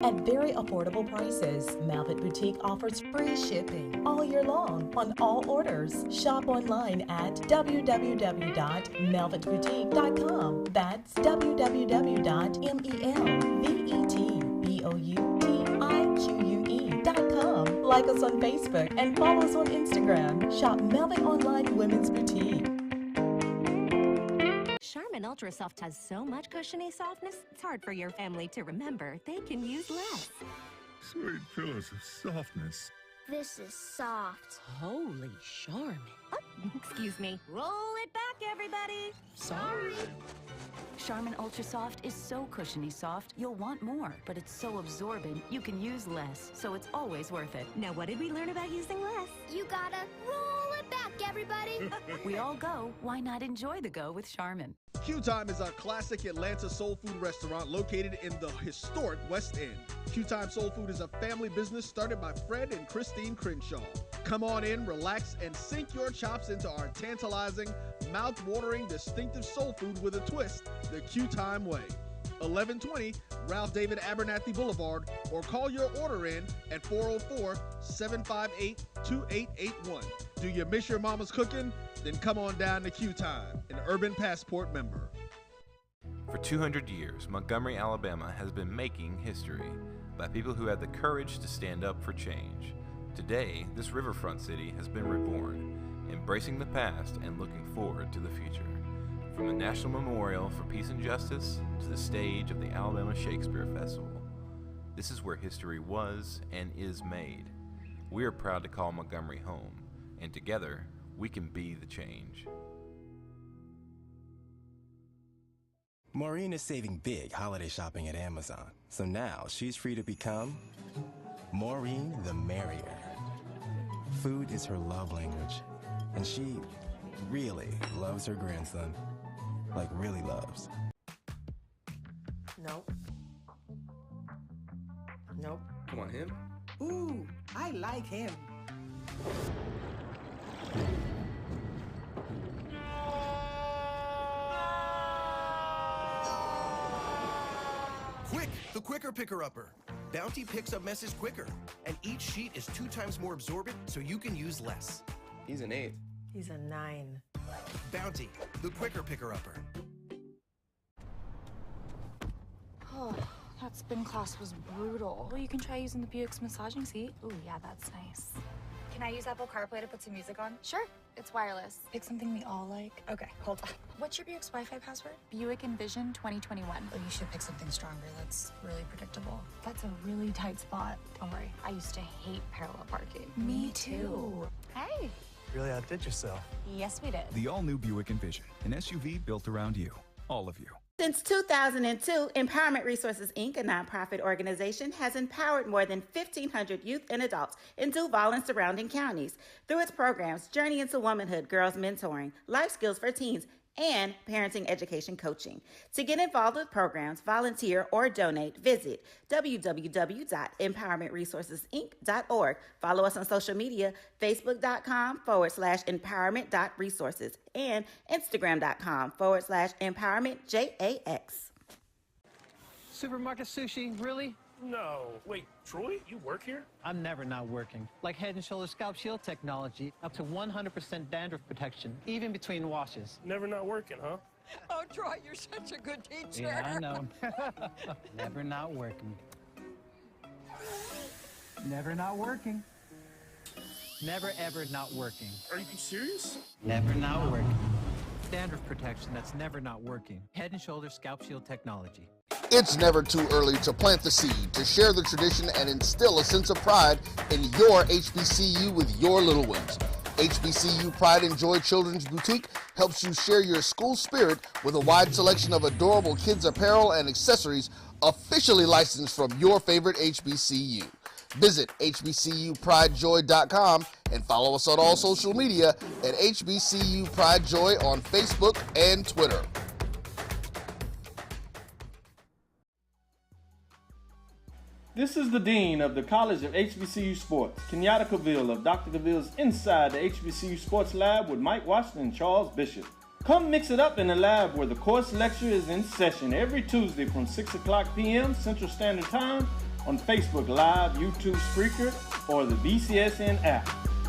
at very affordable prices. Melvin Boutique offers free shipping all year long on all orders. Shop online at www.melvetboutique.com. That's www.melvetboutique.com. Like us on Facebook and follow us on Instagram. Shop Melvin Online Women's Boutique. Charmin Ultra Soft has so much cushiony softness, it's hard for your family to remember they can use less. Sweet pillows of softness. This is soft. Holy Charmin. Oh, excuse me. Roll it back, everybody. Sorry. Charmin Ultra Soft is so cushiony soft, you'll want more. But it's so absorbent, you can use less. So it's always worth it. Now, what did we learn about using less? You gotta roll it back, everybody. We all go. Why not enjoy the go with Charmin? Q Time is a classic Atlanta soul food restaurant located in the historic West End. Q Time Soul Food is a family business started by Fred and Christine Crenshaw. Come on in, relax, and sink your chops into our tantalizing, mouth-watering, distinctive soul food with a twist, the Q Time way. 1120 Ralph David Abernathy Boulevard, or call your order in at 404-758-2881. Do you miss your mama's cooking? Then come on down to Q Time, an Urban Passport member. For 200 years, Montgomery, Alabama has been making history by people who had the courage to stand up for change. Today, this riverfront city has been reborn, embracing the past and looking forward to the future. From the National Memorial for Peace and Justice to the stage of the Alabama Shakespeare Festival, this is where history was and is made. We are proud to call Montgomery home, and together, we can be the change. Maureen is saving big holiday shopping at Amazon, so now she's free to become Maureen the Merrier. Food is her love language, and she really loves her grandson. Like, really loves. Nope. Nope. Come on, him? Ooh, I like him. Quick, the quicker picker-upper. Bounty picks up messes quicker, and each sheet is 2 times more absorbent, so you can use less. He's an 8. He's a 9. Bounty, the quicker picker-upper. Oh, that spin class was brutal. Well, you can try using the Buick's massaging seat. Ooh, yeah, that's nice. Can I use Apple CarPlay to put some music on? Sure, it's wireless. Pick something we all like. Okay, hold on. What's your Buick's Wi-Fi password? Buick Envision 2021. Oh, you should pick something stronger. That's really predictable. That's a really tight spot. Don't worry, I used to hate parallel parking. Me too. Hey. Really outdid yourself. Yes, we did. The all-new Buick Envision, an SUV built around you, all of you. Since 2002, Empowerment Resources, Inc., a nonprofit organization, has empowered more than 1,500 youth and adults in Duval and surrounding counties through its programs Journey into Womanhood, Girls Mentoring, Life Skills for Teens, and Parenting Education Coaching. To get involved with programs, volunteer, or donate, visit www.empowermentresourcesinc.org. Follow us on social media, facebook.com/empowerment.resources and instagram.com/empowermentJAX. Supermarket sushi, really? No. Wait, Troy, you work here? I'm never not working. Like Head & Shoulders Scalp Shield technology, up to 100% dandruff protection, even between washes. Never not working, huh? Oh, Troy, you're such a good teacher. Yeah, I know. Never not working. Never not working. Never ever not working. Are you serious? Never not working. Dandruff protection that's never not working. Head & Shoulders Scalp Shield technology. It's never too early to plant the seed, to share the tradition, and instill a sense of pride in your HBCU with your little ones. HBCU Pride and Joy Children's Boutique helps you share your school spirit with a wide selection of adorable kids' apparel and accessories officially licensed from your favorite HBCU. Visit hbcupridejoy.com and follow us on all social media at HBCU Pride Joy on Facebook and Twitter. This is the Dean of the College of HBCU Sports, Kenyatta Cavill of Dr. Cavill's Inside the HBCU Sports Lab with Mike Washington and Charles Bishop. Come mix it up in the lab where the course lecture is in session every Tuesday from 6 o'clock p.m. Central Standard Time on Facebook Live, YouTube Spreaker, or the BCSN app,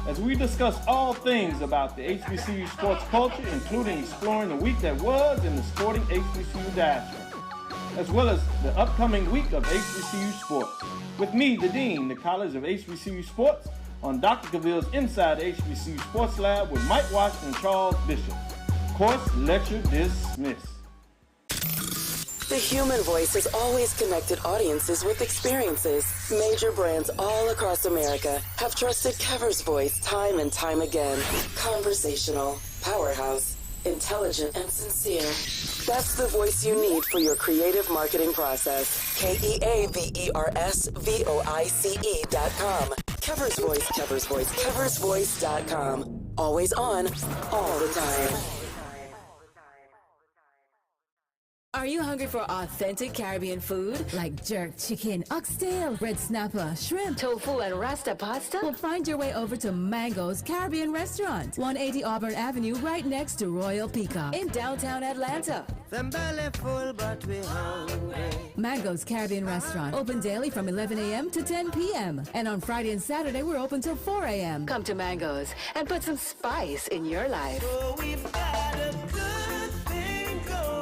as we discuss all things about the HBCU sports culture, including exploring the week that was in the sporting HBCU diaspora, as well as the upcoming week of HBCU sports. With me, the Dean, the College of HBCU Sports, on Dr. Cavill's Inside the HBCU Sports Lab with Mike Washington and Charles Bishop. Course lecture dismissed. The human voice has always connected audiences with experiences. Major brands all across America have trusted Kever's voice time and time again. Conversational, powerhouse, intelligent, and sincere. That's the voice you need for your creative marketing process. KEAVERSVOICE.com. Kever's Voice, Kever's Voice, KeversVoice.com. Always on, all the time. Are you hungry for authentic Caribbean food like jerk chicken, oxtail, red snapper, shrimp, tofu, and rasta pasta? Well, find your way over to Mango's Caribbean Restaurant, 180 Auburn Avenue, right next to Royal Peacock in downtown Atlanta. Them belly full, but we hungry. Mango's Caribbean Restaurant, open daily from 11 a.m. to 10 p.m. And on Friday and Saturday, we're open till 4 a.m. Come to Mango's and put some spice in your life. So we've got a good thing going.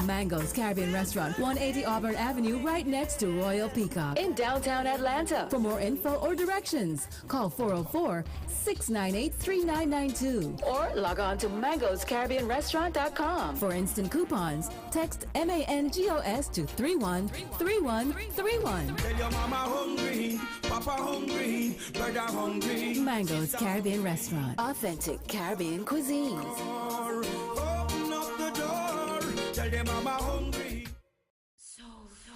Mango's Caribbean Restaurant, 180 Auburn Avenue, right next to Royal Peacock in downtown Atlanta. For more info or directions, call 404-698-3992 or log on to mangoscaribbeanrestaurant.com. For instant coupons, text MANGOS to 313131. Tell your mama hungry, papa hungry, brother hungry. Mango's Caribbean Restaurant, authentic Caribbean cuisines. Open up the door, tell your mama hungry.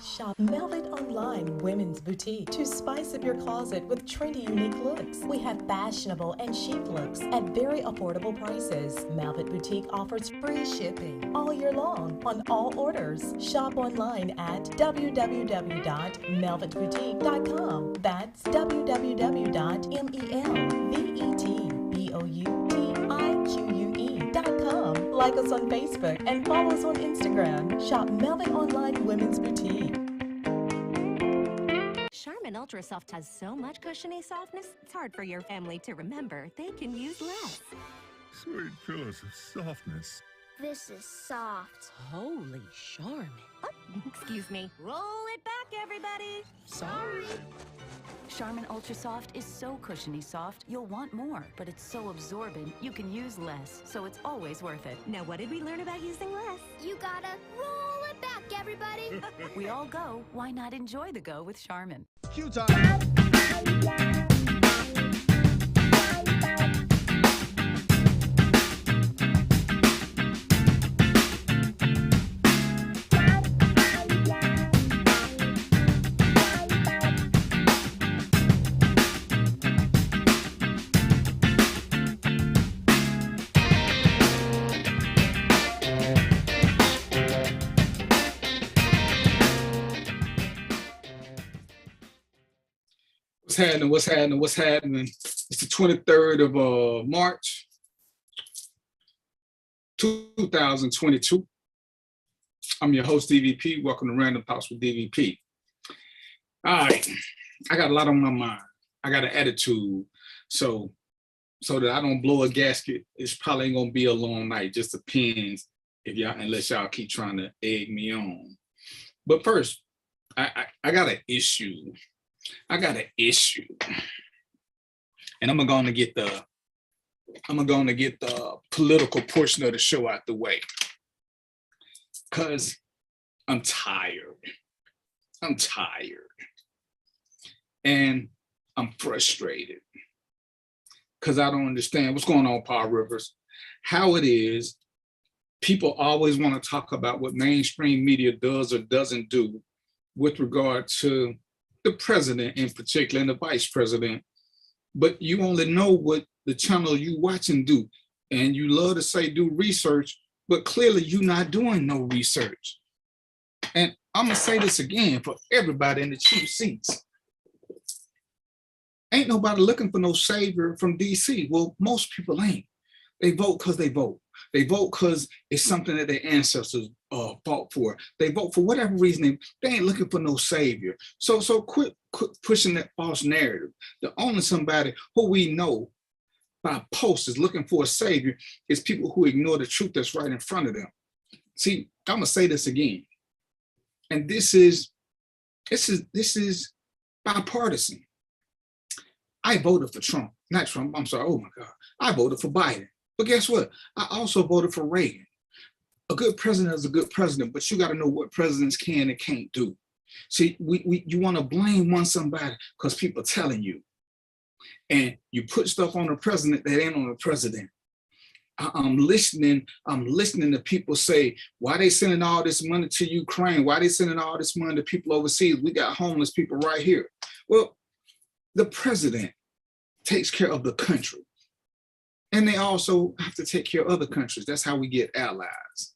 Shop Velvet Online Women's Boutique to spice up your closet with trendy, unique looks. We have fashionable and chic looks at very affordable prices. Velvet Boutique offers free shipping all year long on all orders. Shop online at www.melvetboutique.com. That's www.melvetboutique.com. Like us on Facebook and follow us on Instagram. Shop Velvet Online Women's Boutique. Charmin Ultra Soft has so much cushiony softness, it's hard for your family to remember they can use less. Sweet pillows of softness. This is soft. Holy Charmin. Oh, excuse me. Roll it back, everybody. Sorry. Charmin Ultra Soft is so cushiony soft, you'll want more, but it's so absorbent, you can use less, so it's always worth it. Now, what did we learn about using less? You gotta roll it back, everybody. We all go, why not enjoy the go with Charmin? Cue time. What's happening? It's the 23rd of March, 2022. I'm your host, DVP. Welcome to Random Thoughts with DVP. All right, I got a lot on my mind. I got an attitude, so that I don't blow a gasket. It's probably ain't gonna be a long night. Just depends unless y'all keep trying to egg me on. But first, I got an issue. And I'm gonna get the political portion of the show out the way. Cause I'm tired. And I'm frustrated. Cause I don't understand what's going on, Paul Rivers. How it is people always want to talk about what mainstream media does or doesn't do with regard to the president in particular and the vice president, but you only know what the channel you watch and do. And you love to say do research, but clearly you're not doing no research. And I'm gonna say this again for everybody in the cheap seats. Ain't nobody looking for no savior from DC. Well, most people ain't. They vote because they vote. They vote because it's something that their ancestors fought for. They vote for whatever reason. They ain't looking for no savior. So quit pushing that false narrative. The only somebody who we know by posters looking for a savior is people who ignore the truth that's right in front of them. See, I'm gonna say this again, and this is bipartisan. I voted for Trump, not Trump. I'm sorry. Oh my God, I voted for Biden. But guess what? I also voted for Reagan. A good president is a good president, but you got to know what presidents can and can't do. See, you want to blame somebody because people are telling you, and you put stuff on the president that ain't on the president. I'm listening to people say, why they sending all this money to Ukraine? Why they sending all this money to people overseas? We got homeless people right here. Well, the president takes care of the country. And they also have to take care of other countries. That's how we get allies.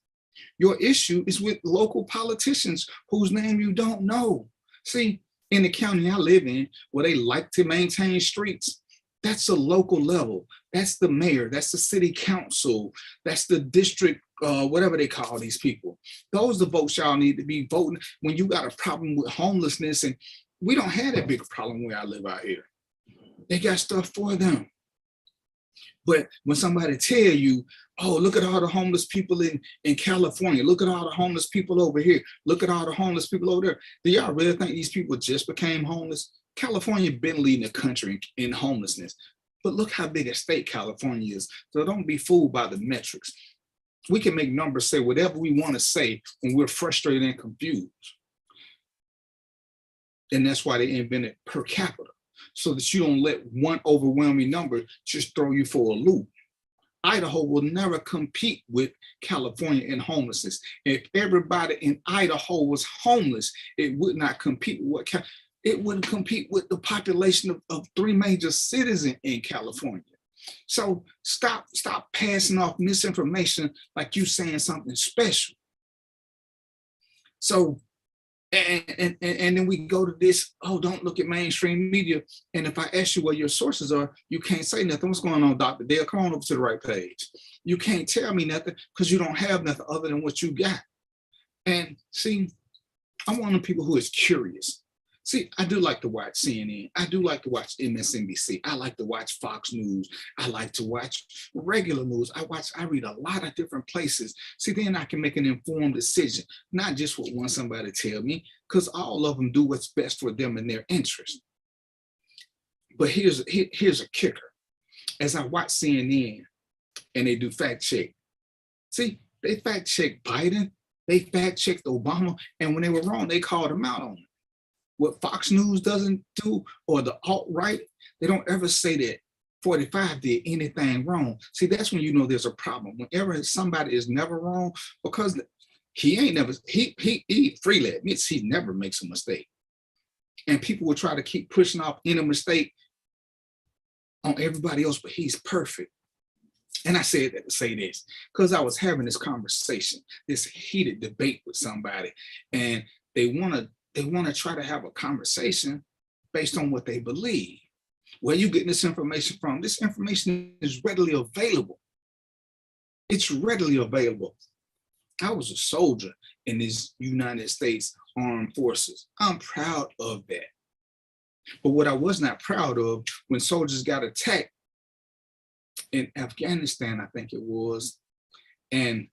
Your issue is with local politicians whose name you don't know. See, in the county I live in, where they like to maintain streets, that's a local level. That's the mayor, that's the city council, that's the district, whatever they call these people. Those are the votes y'all need to be voting when you got a problem with homelessness. And we don't have that big problem where I live out here. They got stuff for them. But when somebody tell you, oh, look at all the homeless people in California, look at all the homeless people over here, look at all the homeless people over there, do y'all really think these people just became homeless? California been leading the country in homelessness, but look how big a state California is. So don't be fooled by the metrics. We can make numbers say whatever we want to say when we're frustrated and confused. And that's why they invented per capita, so that you don't let one overwhelming number just throw you for a loop. Idaho will never compete with California in homelessness. If everybody in Idaho was homeless, it would not compete with it wouldn't compete with the population of 3 major cities in California. So stop passing off misinformation like you saying something special. So and then we go to this, oh, don't look at mainstream media. And if I ask you where your sources are, you can't say nothing. What's going on, Dr. Dale? Come on over to the right page. You can't tell me nothing because you don't have nothing other than what you got. And see, I'm one of the people who is curious. See, I do like to watch CNN. I do like to watch MSNBC. I like to watch Fox News. I like to watch regular news. I read a lot of different places. See, then I can make an informed decision, not just what one somebody tell me, because all of them do what's best for them and their interest. But here's a kicker. As I watch CNN and they do fact check, see, they fact check Biden, they fact checked Obama, and when they were wrong, they called them out on it. What Fox News doesn't do, or the alt-right, they don't ever say that 45 did anything wrong. See, that's when you know there's a problem. Whenever somebody is never wrong, because he freely admits he never makes a mistake. And people will try to keep pushing off any mistake on everybody else, but he's perfect. And I said that to say this, because I was having this conversation, this heated debate with somebody, and they want to try to have a conversation based on what they believe. Where you getting this information from? This information is readily available. It's readily available. I was a soldier in these United States Armed Forces. I'm proud of that. But what I was not proud of, when soldiers got attacked in Afghanistan, I think it was, and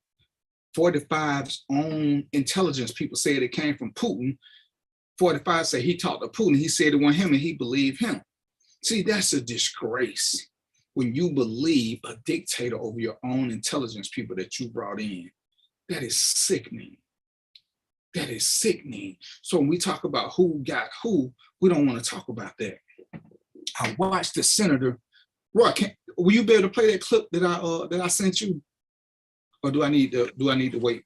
45's own intelligence people said it came from Putin. 45 said he talked to Putin. He said it wasn't him and he believed him. See, that's a disgrace when you believe a dictator over your own intelligence people that you brought in. That is sickening. That is sickening. So when we talk about who got who, we don't want to talk about that. I watched the senator. Roy, will you be able to play that clip that I sent you, or do I need to wait?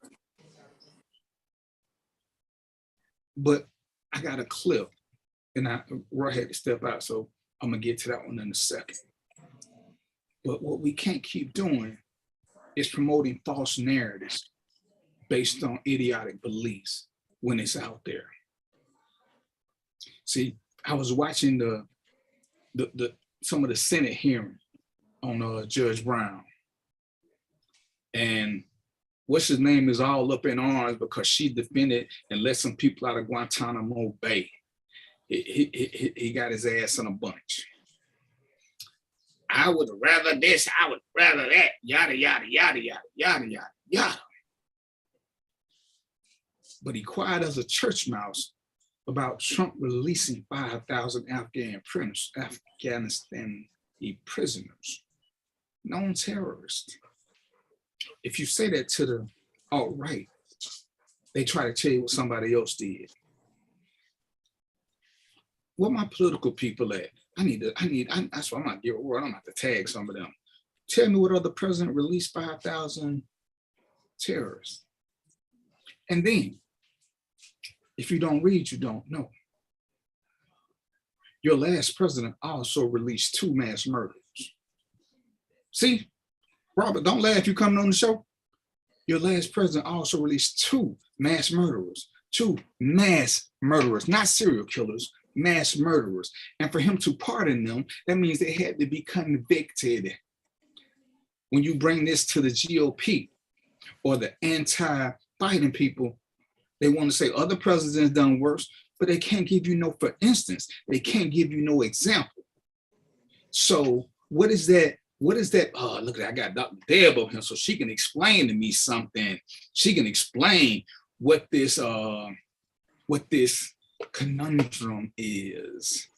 But I got a clip, and Roy had to step out, so I'm gonna get to that one in a second. But what we can't keep doing is promoting false narratives based on idiotic beliefs when it's out there. See, I was watching some of the Senate hearing on Judge Brown, and what's his name is all up in arms because she defended and let some people out of Guantanamo Bay. He got his ass in a bunch. I would rather this, I would rather that, yada, yada, yada, yada, yada, yada, yada. But he quiet as a church mouse about Trump releasing 5,000 Afghanistan prisoners, known terrorists. If you say that to the alt-right, they try to tell you what somebody else did. Where my political people at? That's why I'm not giving a word. I'm going to have to tag some of them. Tell me what other president released 5,000 terrorists. And then, if you don't read, you don't know. Your last president also released 2 mass murders. See, Robert, don't laugh, you coming on the show. Your last president also released 2 mass murderers, 2 mass murderers, not serial killers, mass murderers. And for him to pardon them, that means they had to be convicted. When you bring this to the GOP or the anti-Biden people, they want to say other presidents done worse, but they can't give you no, for instance, they can't give you no example. So what is that? What is that? Oh, look, I got Dr. Deb up here so she can explain to me something. She can explain what this conundrum is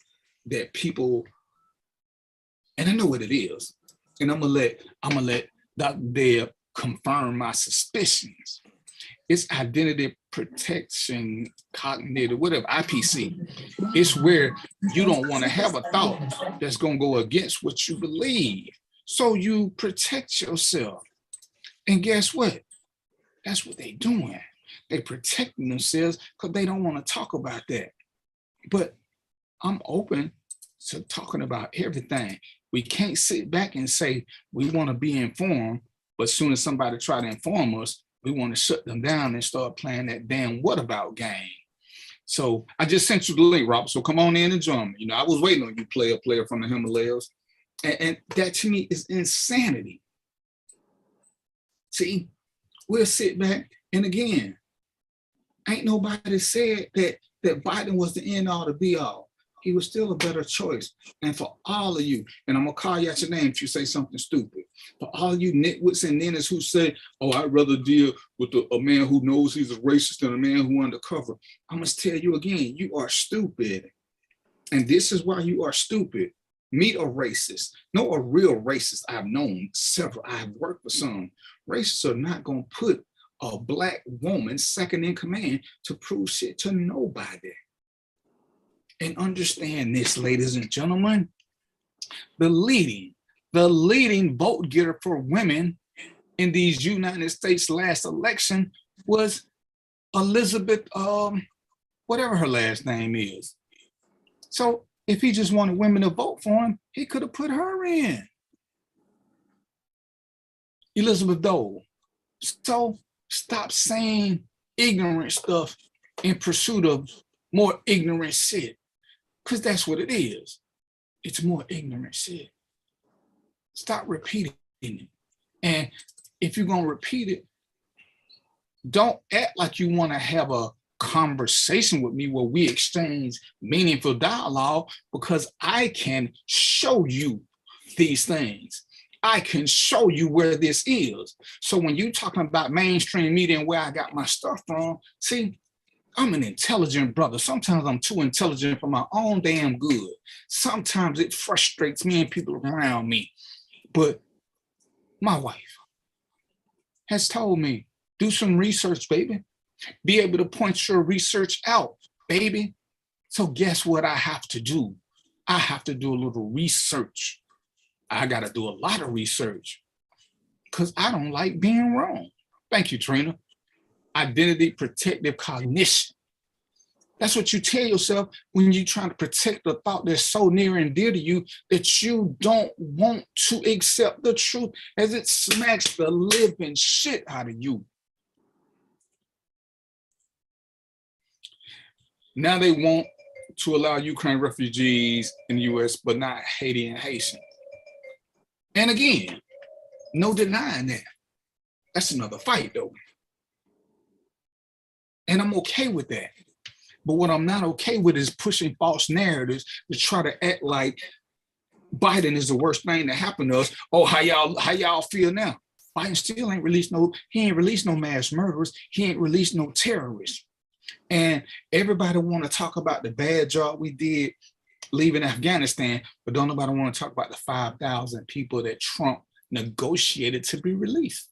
that people, and I know what it is, and I'm gonna let Dr. Deb confirm my suspicions. It's identity protection, cognitive, whatever, IPC. It's where you don't want to have a thought that's gonna go against what you believe. So you protect yourself. And guess what? That's what they're doing. They protecting themselves because they don't want to talk about that. But I'm open to talking about everything. We can't sit back and say we want to be informed, but as soon as somebody try to inform us, we want to shut them down and start playing that damn what about game. So I just sent you the link, Robert. So come on in and join me. You know, I was waiting on you, player from the Himalayas. And that to me is insanity. See, we'll sit back, and again, ain't nobody said that Biden was the end all to be all. He was still a better choice. And for all of you, and I'm gonna call you out your name if you say something stupid. For all you nitwits and ninners who say, oh, I'd rather deal with a man who knows he's a racist than a man who undercover. I must tell you again, you are stupid. And this is why you are stupid. Meet a racist. No, a real racist. I've known several. I've worked with some. Racists are not going to put a Black woman second in command to prove shit to nobody. And understand this, ladies and gentlemen. The leading vote getter for women in these United States last election was Elizabeth, whatever her last name is. So if he just wanted women to vote for him, he could have put her in. Elizabeth Dole. So stop saying ignorant stuff in pursuit of more ignorant shit, because that's what it is. It's more ignorant shit. Stop repeating it. And if you're going to repeat it, don't act like you want to have a conversation with me where we exchange meaningful dialogue, because I can show you these things. I can show you where this is. So when you're talking about mainstream media and where I got my stuff from, see, I'm an intelligent brother. Sometimes I'm too intelligent for my own damn good. Sometimes it frustrates me and people around me. But my wife has told me, do some research, baby. Be able to point your research out, baby. So guess what I have to do? I have to do a little research. I got to do a lot of research because I don't like being wrong. Thank you, Trina. Identity protective cognition. That's what you tell yourself when you're trying to protect the thought that's so near and dear to you that you don't want to accept the truth as it smacks the living shit out of you. Now they want to allow Ukraine refugees in the US, but not Haiti and Haitian. And again, no denying that. That's another fight though. And I'm okay with that. But what I'm not okay with is pushing false narratives to try to act like Biden is the worst thing that happened to us. Oh, how y'all feel now? Biden still ain't released no mass murderers. He ain't released no terrorists. And everybody want to talk about the bad job we did leaving Afghanistan, but don't nobody want to talk about the 5,000 people that Trump negotiated to be released.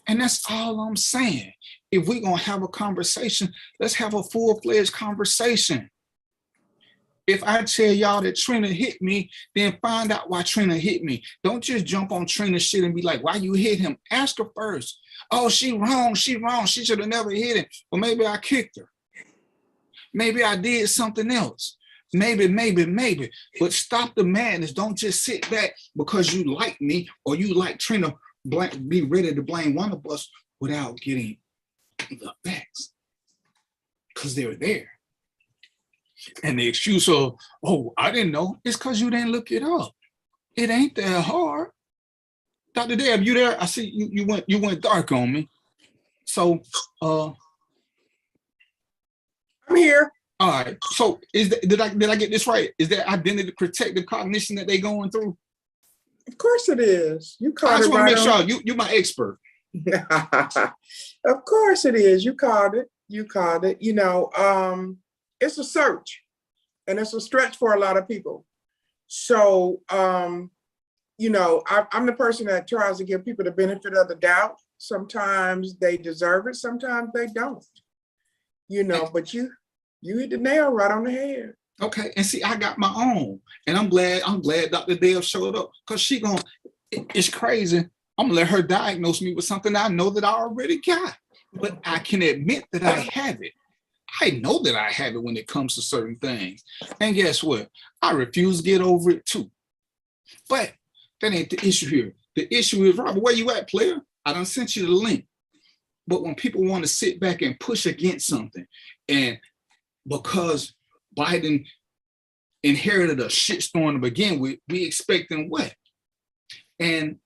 And that's all I'm saying. If we're going to have a conversation, let's have a full-fledged conversation. If I tell y'all that Trina hit me, then find out why Trina hit me. Don't just jump on Trina's shit and be like, why you hit him? Ask her first. Oh, she wrong. She should have never hit him. Or maybe I kicked her. Maybe I did something else. Maybe. But stop the madness. Don't just sit back because you like me or you like Trina. Be ready to blame one of us without getting the facts. Because they're there. And the excuse of, oh, I didn't know, it's because you didn't look it up. It ain't that hard. Dr. Deb, you there? I see you went dark on me. So I'm here. All right. So did I get this right? Is that identity protective cognition that they going through? Of course it is. You called it. I just want to right make sure you're my expert. Of course it is. You called it. You know, it's a search and it's a stretch for a lot of people. So, you know, I'm the person that tries to give people the benefit of the doubt. Sometimes they deserve it. Sometimes they don't, you know, but you hit the nail right on the head. Okay. And see, I got my own, and I'm glad Dr. Dale showed up, because it's crazy. I'm gonna let her diagnose me with something I know that I already got, but I can admit that I have it. I know that I have it when it comes to certain things. And guess what? I refuse to get over it too. But that ain't the issue here. The issue is, Robert, where you at, player? I done sent you the link. But when people want to sit back and push against something, and because Biden inherited a shitstorm to begin with, we expecting what? And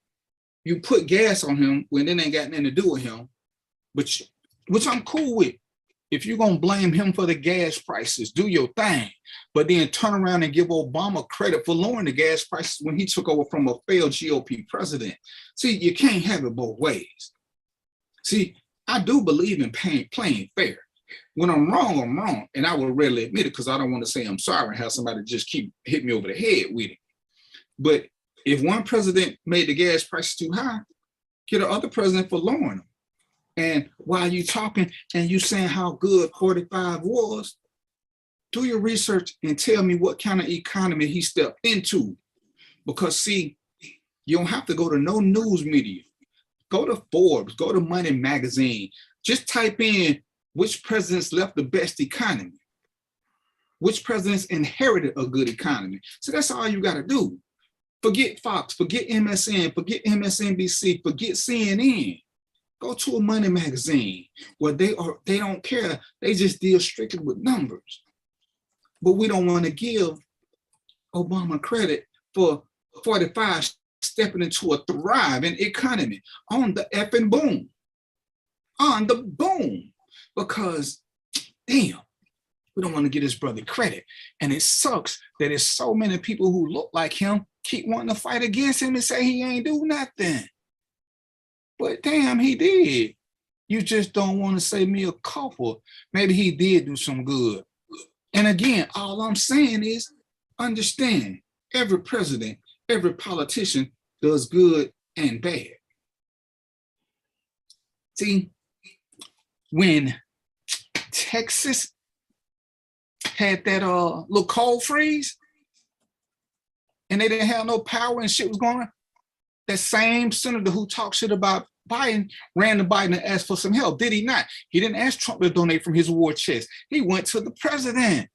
you put gas on him when it ain't got nothing to do with him, which I'm cool with. If you're going to blame him for the gas prices, do your thing. But then turn around and give Obama credit for lowering the gas prices when he took over from a failed GOP president. See, you can't have it both ways. See, I do believe in playing fair. When I'm wrong, I'm wrong. And I will rarely admit it because I don't want to say I'm sorry and have somebody just keep hitting me over the head with it. But if one president made the gas prices too high, get another president for lowering them. And while you talking and you saying how good 45 was, do your research and tell me what kind of economy he stepped into. Because see, you don't have to go to no news media. Go to Forbes, go to Money Magazine. Just type in which presidents left the best economy. Which presidents inherited a good economy. So that's all you got to do. Forget Fox, forget MSN, forget MSNBC, forget CNN. Go to a Money Magazine where they don't care. They just deal strictly with numbers. But we don't want to give Obama credit for 45 stepping into a thriving economy on the effing boom. On the boom. Because, damn, we don't want to give his brother credit. And it sucks that there's so many people who look like him keep wanting to fight against him and say he ain't do nothing. But damn, he did. You just don't want to say me a couple. Maybe he did do some good. And again, all I'm saying is understand every president, every politician does good and bad. See, when Texas had that little cold freeze and they didn't have no power and shit was going on, that same senator who talked shit about Biden ran to Biden and asked for some help. Did he not? He didn't ask Trump to donate from his war chest. He went to the president.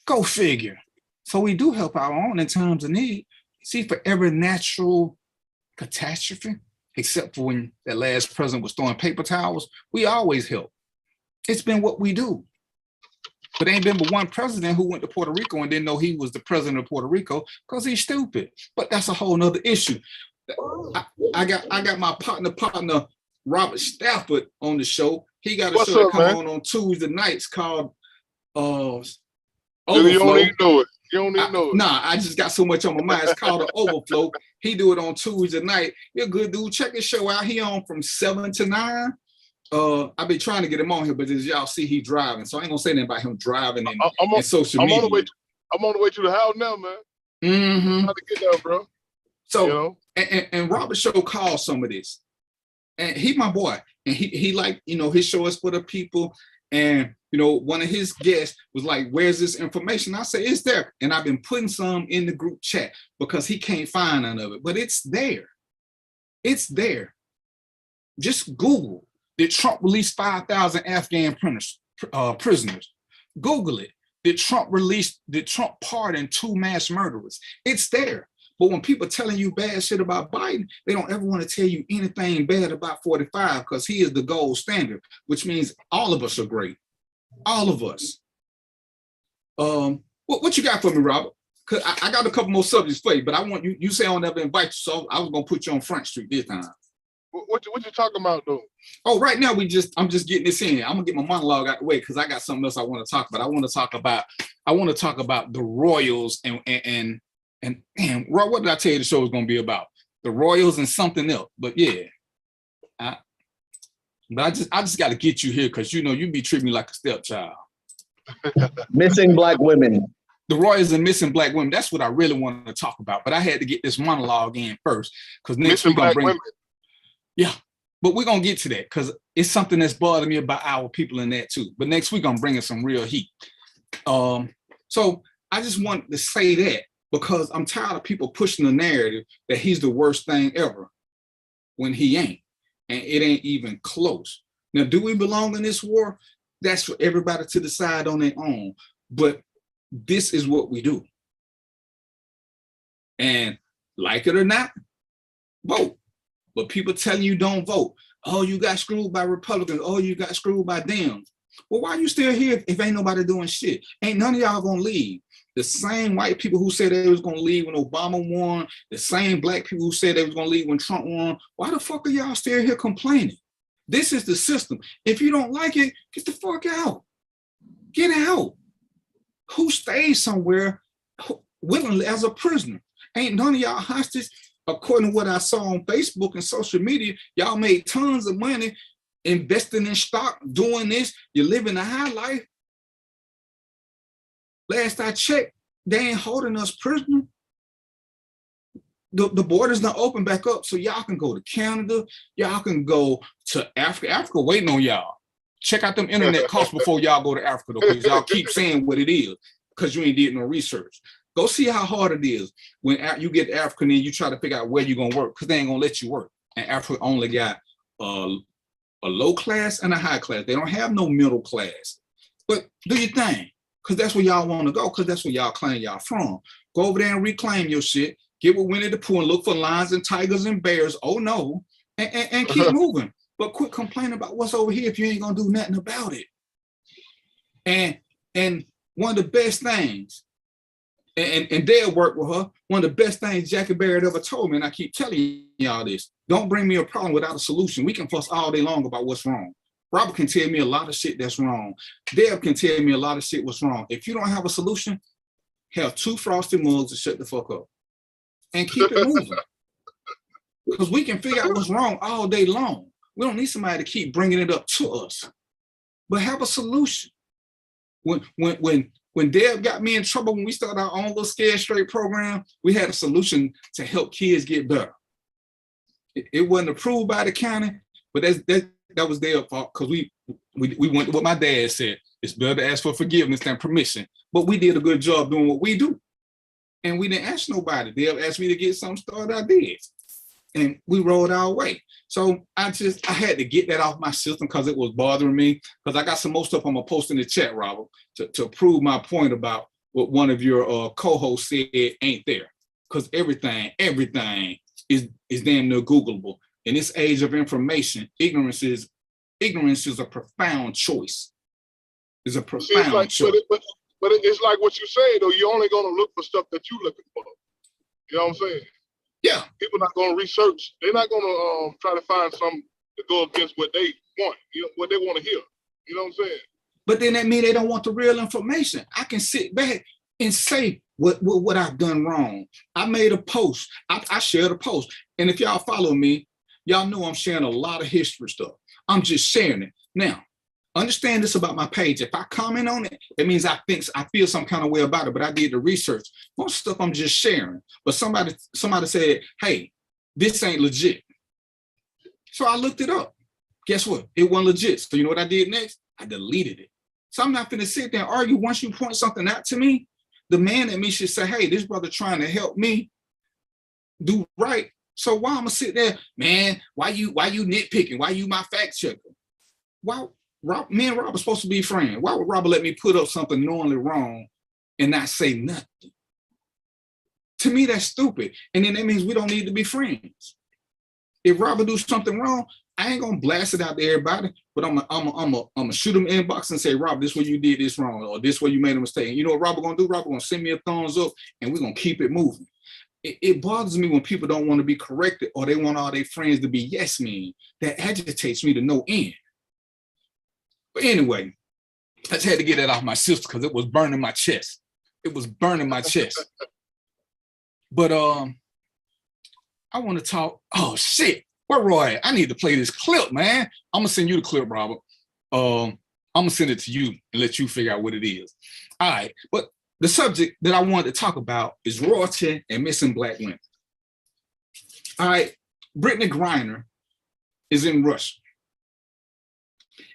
Go figure. So we do help our own in times of need. See, for every natural catastrophe, except for when that last president was throwing paper towels, we always help. It's been what we do. But ain't been but one president who went to Puerto Rico and didn't know he was the president of Puerto Rico because he's stupid. But that's a whole nother issue. I got my partner Robert Stafford on the show. He got a What's show that up, come man? on Tuesday nights called You Overflow. don't even know it. You don't even know it. Nah, I just got so much on my mind. It's called The Overflow. He do it on Tuesday night. He a good dude. Check his show out. He on from 7 to 9. I've been trying to get him on here, but as y'all see, he driving. So I ain't gonna say anything about him driving and social media. I'm on the way to the house now, man. Mm-hmm. How to get there, bro? So, you know? and Robert Show calls some of this. And he my boy. And he like, you know, his show is for the people. And, you know, one of his guests was like, where's this information? I say, it's there. And I've been putting some in the group chat because he can't find none of it. But it's there. It's there. Just Google. Did Trump release 5,000 Afghan prisoners? Google it. Did Trump pardon 2 mass murderers? It's there. But when people telling you bad shit about Biden, they don't ever want to tell you anything bad about 45 because he is the gold standard, which means all of us are great. All of us. What you got for me, Robert? Because I got a couple more subjects for you, but I want you say I'll never invite you, so I was going to put you on Front Street this time. What you talking about, though? Oh, right now I'm just getting this in. I'm gonna get my monologue out the way because I got something else I want to talk about. I want to talk about the Royals and Roy, what did I tell you the show was gonna be about? The Royals and something else. But yeah, but I just got to get you here because you know you be treating me like a stepchild. Missing black women. The Royals and missing black women. That's what I really wanted to talk about. But I had to get this monologue in first because next week I'm bringing. Yeah, but we're going to get to that because it's something that's bothering me about our people in that too. But next week, I'm bringing some real heat. So I just want to say that because I'm tired of people pushing the narrative that he's the worst thing ever when he ain't. And it ain't even close. Now, do we belong in this war? That's for everybody to decide on their own. But this is what we do. And like it or not, vote. But people telling you don't vote. Oh, you got screwed by Republicans. Oh, you got screwed by Dems. Well, why are you still here if ain't nobody doing shit? Ain't none of y'all gonna leave. The same white people who said they was gonna leave when Obama won, the same black people who said they was gonna leave when Trump won. Why the fuck are y'all still here complaining? This is the system. If you don't like it, get the fuck out. Get out. Who stays somewhere willingly as a prisoner? Ain't none of y'all hostage. According to what I saw on Facebook and social media, y'all made tons of money investing in stock, doing this. You're living a high life. Last I checked, they ain't holding us prisoner. The borders not open back up, so y'all can go to Canada. Y'all can go to Africa. Africa waiting on y'all. Check out them internet costs before y'all go to Africa, though, because y'all keep saying what it is because you ain't did no research. Go see how hard it is when you get Africa and you try to figure out where you're going to work because they ain't going to let you work. And Africa only got a low class and a high class. They don't have no middle class. But do your thing because that's where y'all want to go because that's where y'all claim y'all from. Go over there and reclaim your shit. Get with Winnie the Pooh and look for lions and tigers and bears. Oh, no. And keep moving. But quit complaining about what's over here if you ain't going to do nothing about it. And one of the best things, and Dale worked with her. One of the best things Jackie Barrett ever told me, and I keep telling y'all this, don't bring me a problem without a solution. We can fuss all day long about what's wrong. Robert can tell me a lot of shit that's wrong. Deb can tell me a lot of shit what's wrong. If you don't have a solution, have 2 frosted mugs to shut the fuck up and keep it moving. Because we can figure out what's wrong all day long. We don't need somebody to keep bringing it up to us, but have a solution. When Deb got me in trouble when we started our own little Scared Straight program, we had a solution to help kids get better. It wasn't approved by the county, but that was their fault because we went to what my dad said. It's better to ask for forgiveness than permission. But we did a good job doing what we do. And we didn't ask nobody. Deb asked me to get something started, I did. And we rolled our way. So I had to get that off my system because it was bothering me. Because I got some more stuff I'm gonna post in the chat, Robert, to prove my point about what one of your co-hosts said ain't there. Because everything is damn near Googleable. In this age of information, ignorance is a profound choice. It's a profound choice. But it's like what you say, though. You're only gonna look for stuff that you're looking for. You know what I'm saying? Yeah. People not gonna research. They're not gonna try to find some to go against what they want, what they want to hear. You know what I'm saying? But then that means they don't want the real information. I can sit back and say what I've done wrong. I made a post. I shared a post. And if y'all follow me, y'all know I'm sharing a lot of history stuff. I'm just sharing it. Now, understand this about my page. If I comment on it, it means I feel some kind of way about it, but I did the research. Most stuff I'm just sharing. But somebody said, hey, this ain't legit. So I looked it up. Guess what? It wasn't legit. So you know what I did next? I deleted it. So I'm not going to sit there and argue. Once you point something out to me, the man in me should say, hey, this brother trying to help me do right. So why I'm gonna sit there, man, why you nitpicking? Why you my fact checker? Why me and Rob are supposed to be friends? Why would Robert let me put up something knowingly wrong and not say nothing? To me, that's stupid. And then that means we don't need to be friends. If Robert do something wrong, I ain't gonna blast it out to everybody, but I'm gonna shoot him inbox and say, Rob, this way you did this wrong, or this way you made a mistake. And you know what Robert gonna do? Robert gonna send me a thumbs up, and we're gonna keep it moving. It bothers me when people don't want to be corrected, or they want all their friends to be yes men. That agitates me to no end. But anyway, I just had to get that off my sister because it was burning my chest. It was burning my chest. But I want to talk. Oh shit. Where Roy? I need to play this clip, man. I'm gonna send you the clip, Robert. I'm gonna send it to you and let you figure out what it is. All right, but the subject that I wanted to talk about is royalty and missing black women. All right, Brittany Griner is in Russia,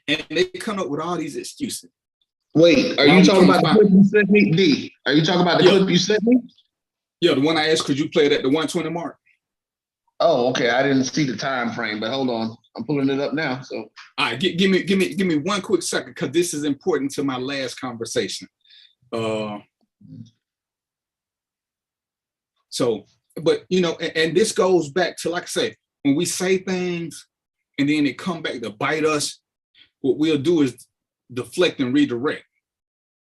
and they come up with all these excuses. Wait, are you talking about the clip you sent me, D? Are you talking about the clip you sent me? Yeah, the one I asked, could you play it at the 120 mark? Oh, okay. I didn't see the time frame, but hold on. I'm pulling it up now. So, all right, give me one quick second because this is important to my last conversation. So, but you know, and this goes back to, like I say, when we say things and then it come back to bite us, what we'll do is deflect and redirect.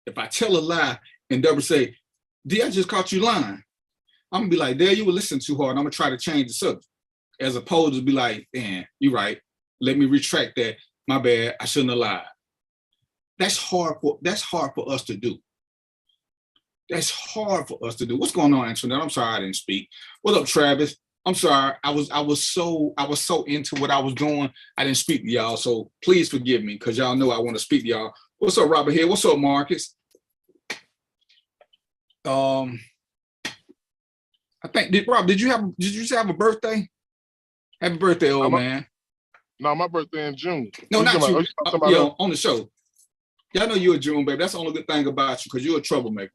If I tell a lie and Deborah say, D, I just caught you lying, I'm gonna be like, there, you were listening too hard. I'm gonna try to change the subject, as opposed to be like, damn, you're right. Let me retract that. My bad. I shouldn't have lied. That's hard for us to do. That's hard for us to do. What's going on, Antoinette? I'm sorry I didn't speak. What's up, Travis? I'm sorry. I was so into what I was doing. I didn't speak to y'all. So please forgive me, because y'all know I want to speak to y'all. What's up, Robert here? What's up, Marcus? I think did you just have a birthday? Happy birthday, old man. No, my birthday in June. No, not you. On the show. Y'all know you're a June baby. That's the only good thing about you, because you're a troublemaker.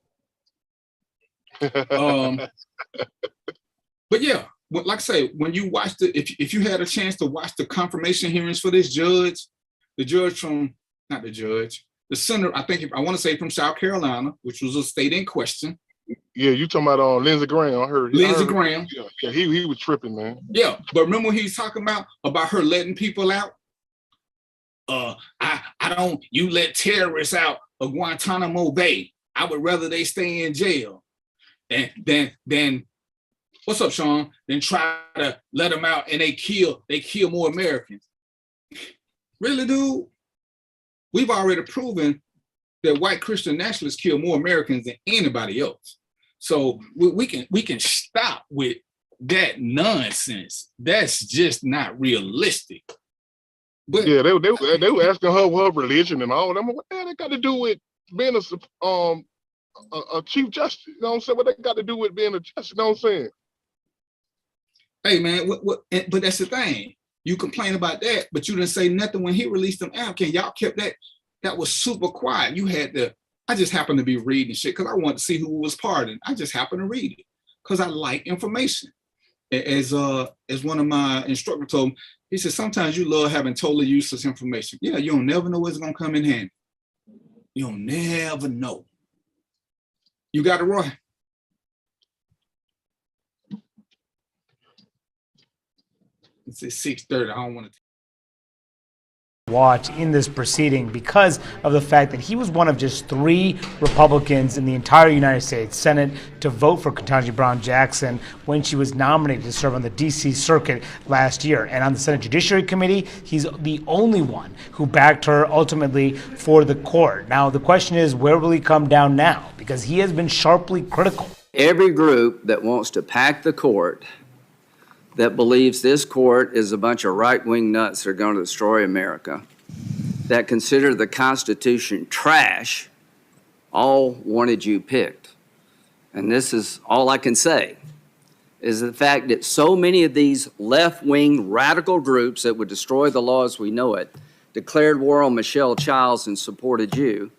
But yeah, like I say, when you watch if you had a chance to watch the confirmation hearings for this judge, the senator, I want to say from South Carolina, which was a state in question. Yeah, you talking about Lindsey Graham? I heard Lindsey Graham. Yeah, he was tripping, man. Yeah, but remember what he's talking about her letting people out. You let terrorists out of Guantanamo Bay. I would rather they stay in jail than what's up, Sean? Then try to let them out and they kill more Americans. Really, dude? We've already proven that white Christian nationalists kill more Americans than anybody else. So we can stop with that nonsense. That's just not realistic. But yeah, they were asking her religion and all. I'm like, what the hell that got to do with being a chief justice? You know what I'm saying? What they got to do with being a justice? You know what I'm saying? Hey man, but that's the thing. You complain about that, but you didn't say nothing when he released them out. Y'all kept that. That was super quiet. You had to. I just happened to be reading shit because I wanted to see who was pardoned. I just happened to read it because I like information. As one of my instructors told me, he said, sometimes you love having totally useless information. Yeah, you don't never know what's gonna come in handy. You don't never know. You got it, Roy? It's at 6:30. I don't want to watch in this proceeding because of the fact that he was one of just 3 Republicans in the entire United States Senate to vote for Ketanji Brown Jackson when she was nominated to serve on the D.C. Circuit last year. And on the Senate Judiciary Committee, he's the only one who backed her ultimately for the court. Now, the question is, where will he come down now? Because he has been sharply critical. Every group that wants to pack the court, that believes this court is a bunch of right-wing nuts that are going to destroy America, that consider the Constitution trash, all wanted you picked. And this is all I can say, is the fact that so many of these left-wing radical groups that would destroy the law as we know it declared war on Michelle Childs and supported you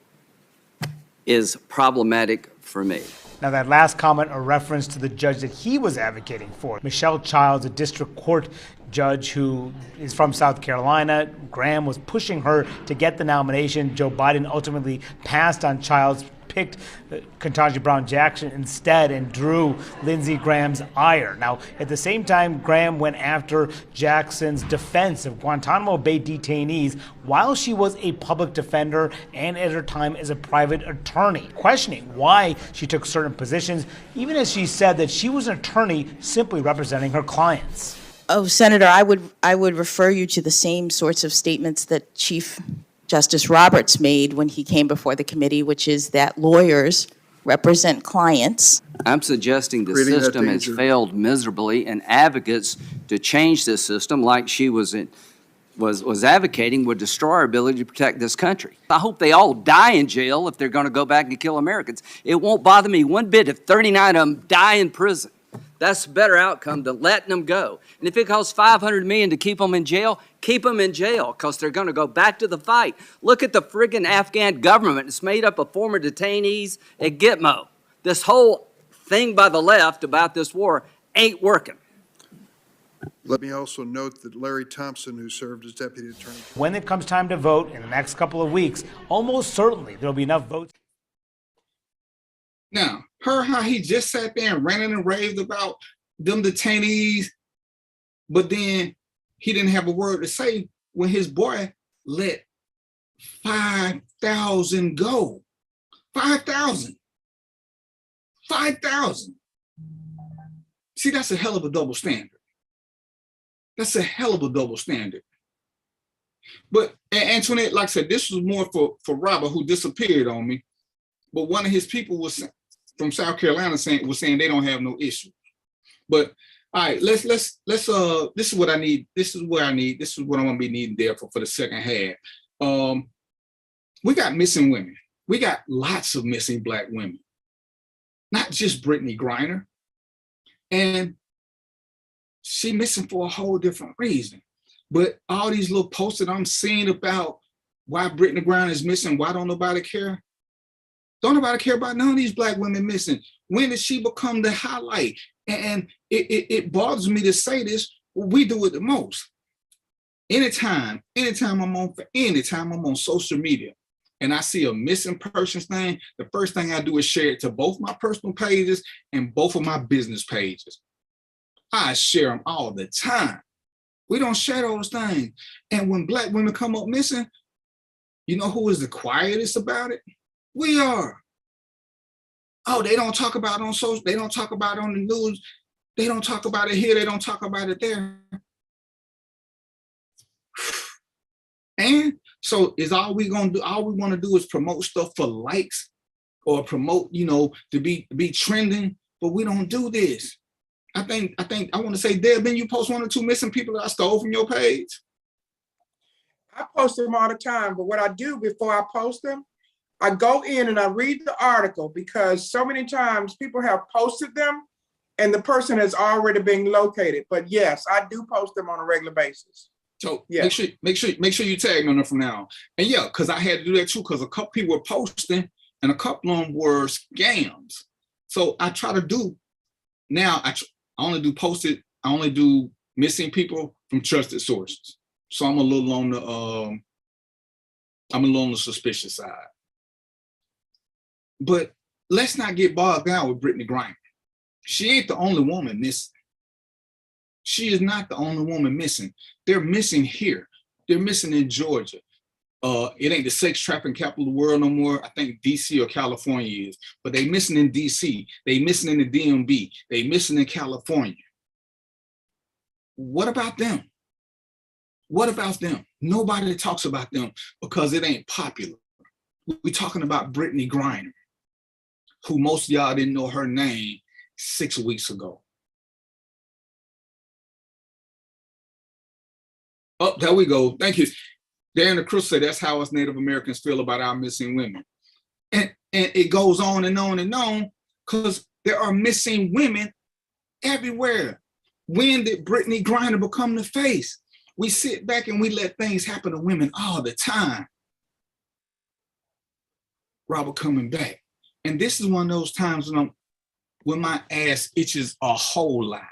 is problematic for me. Now, that last comment, a reference to the judge that he was advocating for. Michelle Childs, a district court judge who is from South Carolina. Graham was pushing her to get the nomination. Joe Biden ultimately passed on Childs, picked Ketanji Brown Jackson instead, and drew Lindsey Graham's ire. Now, at the same time, Graham went after Jackson's defense of Guantanamo Bay detainees while she was a public defender and at her time as a private attorney, questioning why she took certain positions, even as she said that she was an attorney simply representing her clients. Oh, Senator, I would refer you to the same sorts of statements that Chief Justice Roberts made when he came before the committee, which is that lawyers represent clients. I'm suggesting the system has failed miserably, and advocates to change this system, like she was advocating, would destroy our ability to protect this country. I hope they all die in jail if they're going to go back and kill Americans. It won't bother me one bit if 39 of them die in prison. That's a better outcome than letting them go. And if it costs $500 million to keep them in jail, keep them in jail, because they're going to go back to the fight. Look at the friggin' Afghan government. It's made up of former detainees at Gitmo. This whole thing by the left about this war ain't working. Let me also note that Larry Thompson, who served as Deputy Attorney General. When it comes time to vote in the next couple of weeks, almost certainly there'll be enough votes. Now, how he just sat there and ranted and raved about them detainees, but then he didn't have a word to say when his boy let 5,000 go. 5,000. 5,000. See, that's a hell of a double standard. That's a hell of a double standard. But Antoinette, like I said, this was more for Robert, who disappeared on me. But one of his people was from South Carolina was saying they don't have no issue. But all right, let's this is what I need. This is what I'm gonna be needing there for the second half. We got missing women. We got lots of missing Black women, not just Brittany Griner. And she missing for a whole different reason. But all these little posts that I'm seeing about why Brittany Griner is missing, why don't nobody care? Don't nobody care about none of these Black women missing. When did she become the highlight? And it bothers me to say this, we do it the most. Anytime I'm on social media and I see a missing persons thing, the first thing I do is share it to both my personal pages and both of my business pages. I share them all the time. We don't share those things. And when Black women come up missing, you know who is the quietest about it? We are. Oh, they don't talk about it on social, they don't talk about it on the news, they don't talk about it here, they don't talk about it there. And so is all we want to do is promote stuff for likes or promote, to be trending, but we don't do this. I want to say, Deb, then you post 1 or 2 missing people that I stole from your page? I post them all the time, but what I do before I post them, I go in and I read the article, because so many times people have posted them and the person has already been located. But yes, I do post them on a regular basis. So yeah. make sure you tag me on them from now on. And yeah, because I had to do that too, because a couple people were posting and a couple of them were scams. So I try to do now. I only do missing people from trusted sources. So I'm a little on the suspicious side. But let's not get bogged down with Brittany Griner. She ain't the only woman missing. She is not the only woman missing. They're missing here. They're missing in Georgia. It ain't the sex trafficking capital of the world no more. I think DC or California is, but they missing in DC. They missing in the DMV. They missing in California. What about them? What about them? Nobody talks about them because it ain't popular. We're talking about Brittany Griner, who most of y'all didn't know her name 6 weeks ago. Oh, there we go. Thank you. Darren the Cruz said that's how us Native Americans feel about our missing women. And it goes on and on and on because there are missing women everywhere. When did Brittany Griner become the face? We sit back and we let things happen to women all the time. Robert coming back. And this is one of those times when my ass itches a whole lot.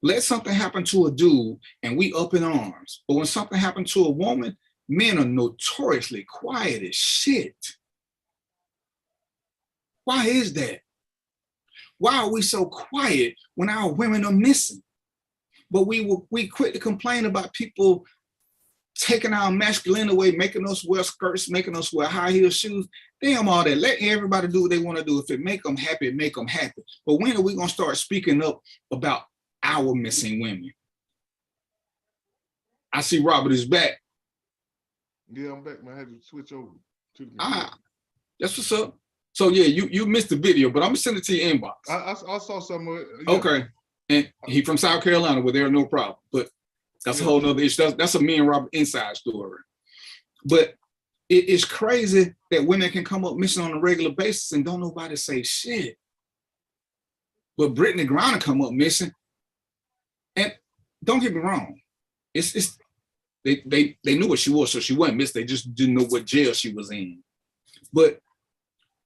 Let something happen to a dude and we up in arms. But when something happened to a woman, men are notoriously quiet as shit. Why is that? Why are we so quiet when our women are missing? But we quit to complain about people taking our masculine away, making us wear skirts, making us wear high heel shoes. Damn all that. Let everybody do what they want to do. If it make them happy, it make them happy. But when are we going to start speaking up about our missing women? I see Robert is back. Yeah, I'm back, man. I had to switch over to the That's what's up. So yeah, you missed the video, but I'm gonna send it to your inbox. I saw some of it. Yeah. Okay. And he from South Carolina, where there are no problem. But that's a whole nother issue. That's a me and Robert inside story. But it is crazy that women can come up missing on a regular basis and don't nobody say shit. But Brittany Griner come up missing. And don't get me wrong, they knew what she was, so she wasn't missed. They just didn't know what jail she was in. But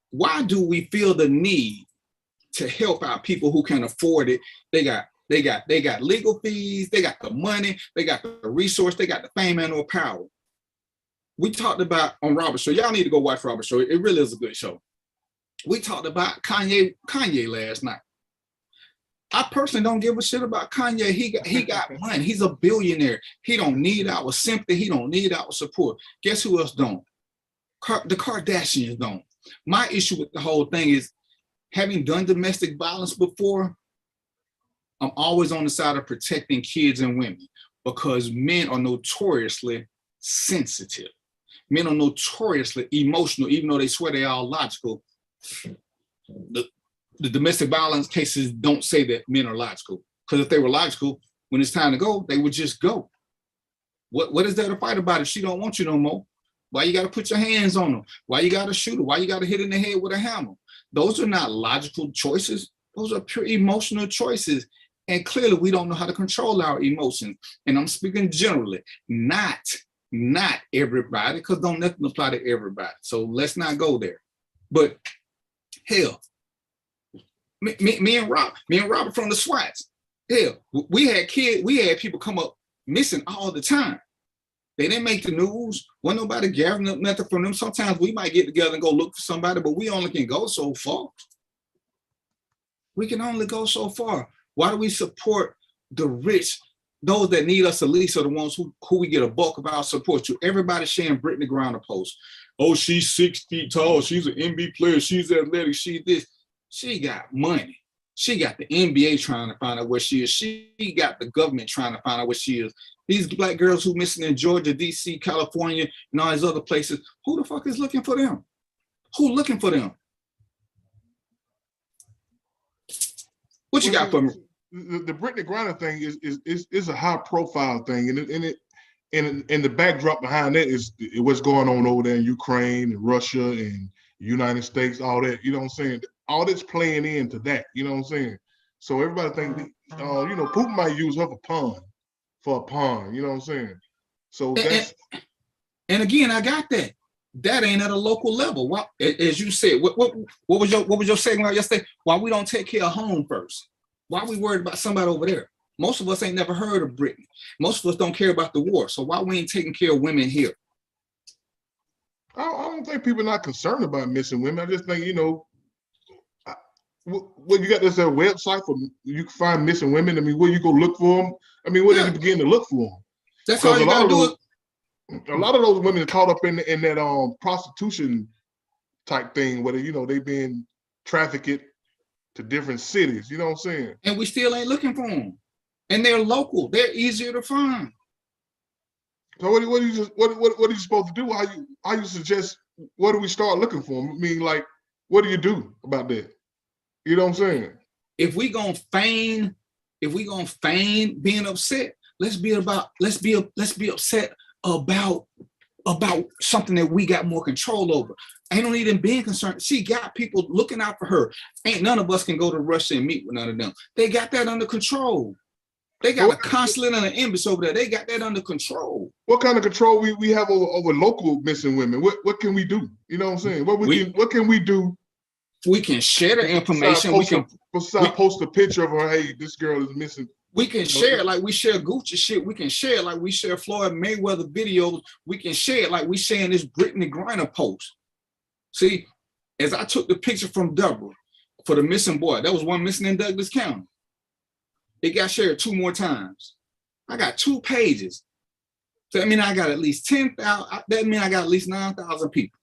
why do we feel the need to help out people who can afford it? They got legal fees, they got the money, they got the resource, they got the fame and or power. We talked about on Robert's show. Y'all need to go watch Robert's show. It really is a good show. We talked about Kanye last night. I personally don't give a shit about Kanye. He got money. He's a billionaire. He don't need our sympathy. He don't need our support. Guess who else don't? The Kardashians don't. My issue with the whole thing is, having done domestic violence before, I'm always on the side of protecting kids and women because men are notoriously sensitive. Men are notoriously emotional, even though they swear they're all logical. The domestic violence cases don't say that men are logical, because if they were logical, when it's time to go, they would just go. What is there to fight about if she don't want you no more? Why you got to put your hands on them? Why you got to shoot her? Why you got to hit in the head with a hammer? Those are not logical choices. Those are pure emotional choices. And clearly we don't know how to control our emotions. And I'm speaking generally, not everybody, because don't nothing apply to everybody. So let's not go there. But hell, me and Robert from the SWATs, hell, we had people come up missing all the time. They didn't make the news. Wasn't nobody gathering up nothing from them. Sometimes we might get together and go look for somebody, but we only can go so far. We can only go so far. Why do we support the rich? Those that need us the least are the ones who we get a bulk of our support to. Everybody sharing Brittany Griner posts. Oh, she's 6 feet tall. She's an NBA player. She's athletic. She's this. She got money. She got the NBA trying to find out where she is. She got the government trying to find out where she is. These black girls who missing in Georgia, DC, California, and all these other places, who the fuck is looking for them? Who looking for them? What you got for me? The Brittany Griner thing is a high profile thing, and the backdrop behind that is what's going on over there in Ukraine and Russia and United States, all that. You know what I'm saying? All that's playing into that. You know what I'm saying? So everybody think, Putin might use her for a pawn. You know what I'm saying? So that's. And again, I got that. That ain't at a local level. Why, as you said, what was your segment yesterday? Why we don't take care of home first? Why we worried about somebody over there? Most of us ain't never heard of Britain. Most of us don't care about the war. So why we ain't taking care of women here? I don't think people are not concerned about missing women. I just think, well, you got this website for you can find missing women. I mean, where you go look for them? I mean, where did you begin to look for them? That's all you gotta do. A lot of those women are caught up in that prostitution type thing, where they being trafficked to different cities. You know what I'm saying? And we still ain't looking for them. And they're local. They're easier to find. So what are you supposed to do? How you suggest? What do we start looking for? I mean, like, what do you do about that? You know what I'm saying? If we gonna feign being upset, let's be upset about something that we got more control over. Ain't no need in being concerned. She got people looking out for her. Ain't none of us can go to Russia and meet with none of them. They got that under control. They got a consulate and an embassy over there. They got that under control. What kind of control we have over local missing women? What can we do? You know what I'm saying? What can we do? We can share the information. Besides post a picture of her, hey, this girl is missing. We can share it like we share Gucci shit. We can share it like we share Floyd Mayweather videos. We can share it like we sharing this Brittany Griner post. See, as I took the picture from Deborah for the missing boy, that was one missing in Douglas County. It got shared 2 more times. I got 2 pages. So that means I got at least 10,000. That means I got at least 9,000 people.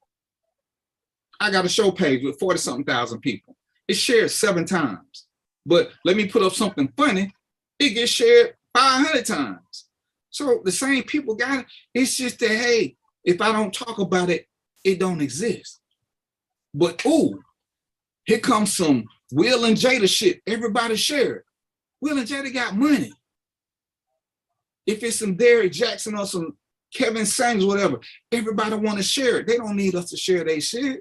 I got a show page with 40-something thousand people. It's shared 7 times. But let me put up something funny. It gets shared 500 times. So the same people got it. It's just that, hey, if I don't talk about it, it don't exist. But, ooh, here comes some Will and Jada shit. Everybody share it. Will and Jada got money. If it's some Derrick Jackson or some Kevin Samuels, whatever, everybody want to share it. They don't need us to share their shit.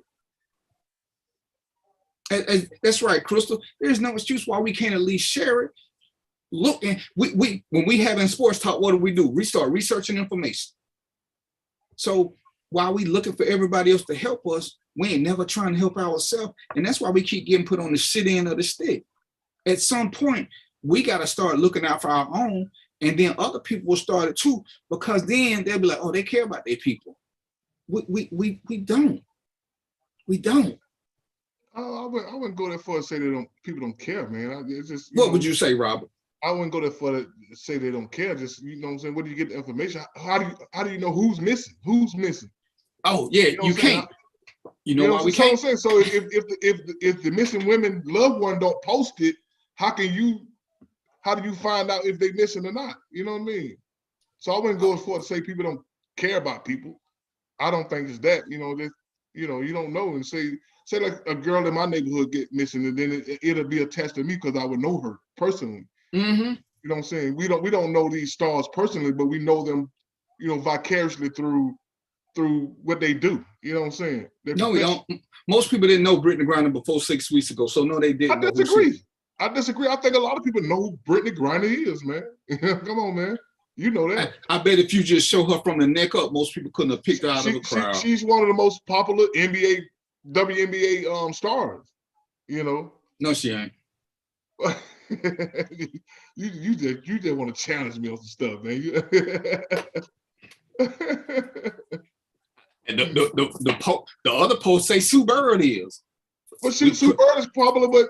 That's right, Crystal. There's no excuse why we can't at least share it. Look, and when we having sports talk, what do? We start researching information. So while we looking for everybody else to help us, we ain't never trying to help ourselves. And that's why we keep getting put on the shit end of the stick. At some point, we got to start looking out for our own, and then other people will start it too, because then they'll be like, oh, they care about their people. We don't. We don't. I wouldn't go that far to say people don't care, man. It's just, what would you say, Robert? I wouldn't go that far to say they don't care. Just, you know what I'm saying? Where do you get the information? How do you know who's missing? Who's missing? Oh yeah, you can't. You know why we can't? So if the missing women loved one don't post it, how do you find out if they missing or not? You know what I mean? So I wouldn't go as far to say people don't care about people. I don't think it's that. You don't know, and say like a girl in my neighborhood get missing, and then it'll be attached to me because I would know her personally. Mm-hmm. You know what I'm saying? We don't know these stars personally, but we know them, vicariously through what they do. You know what I'm saying? No, we don't. Most people didn't know Brittany Griner before 6 weeks ago, so no, they didn't. I disagree. I think a lot of people know who Brittany Griner is, man. Come on, man. You know that. I bet if you just show her from the neck up, most people couldn't have picked her out of a crowd. She's one of the most popular WNBA stars. No, she ain't. you just want to challenge me on some stuff, man. And the other post say Sue Bird is. Well, Sue Bird is popular, but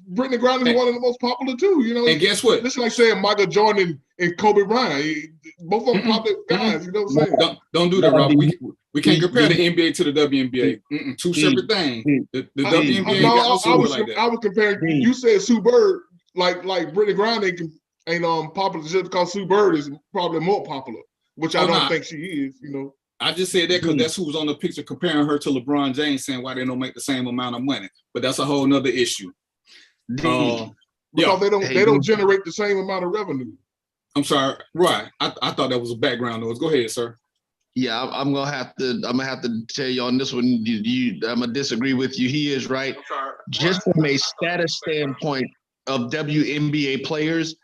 Brittany Griner is one of the most popular too. And guess what? This is like saying Michael Jordan and Kobe Bryant. Both of them popular guys. You know what I'm saying? Don't do that, Robert. We can't compare the NBA to the WNBA. Two separate things. The WNBA got no like that. I was comparing. You said Sue Bird like Brittany Griner ain't popular just because Sue Bird is probably more popular, which I don't think she is. I just said that because that's who was on the picture comparing her to LeBron James, saying why they don't make the same amount of money. But that's a whole nother issue. Because they don't generate the same amount of revenue. I'm sorry, right? I thought that was a background noise. Go ahead, sir. Yeah, I'm gonna have to tell you on this one. I'm gonna disagree with you. He is right. Just from a status standpoint of WNBA players,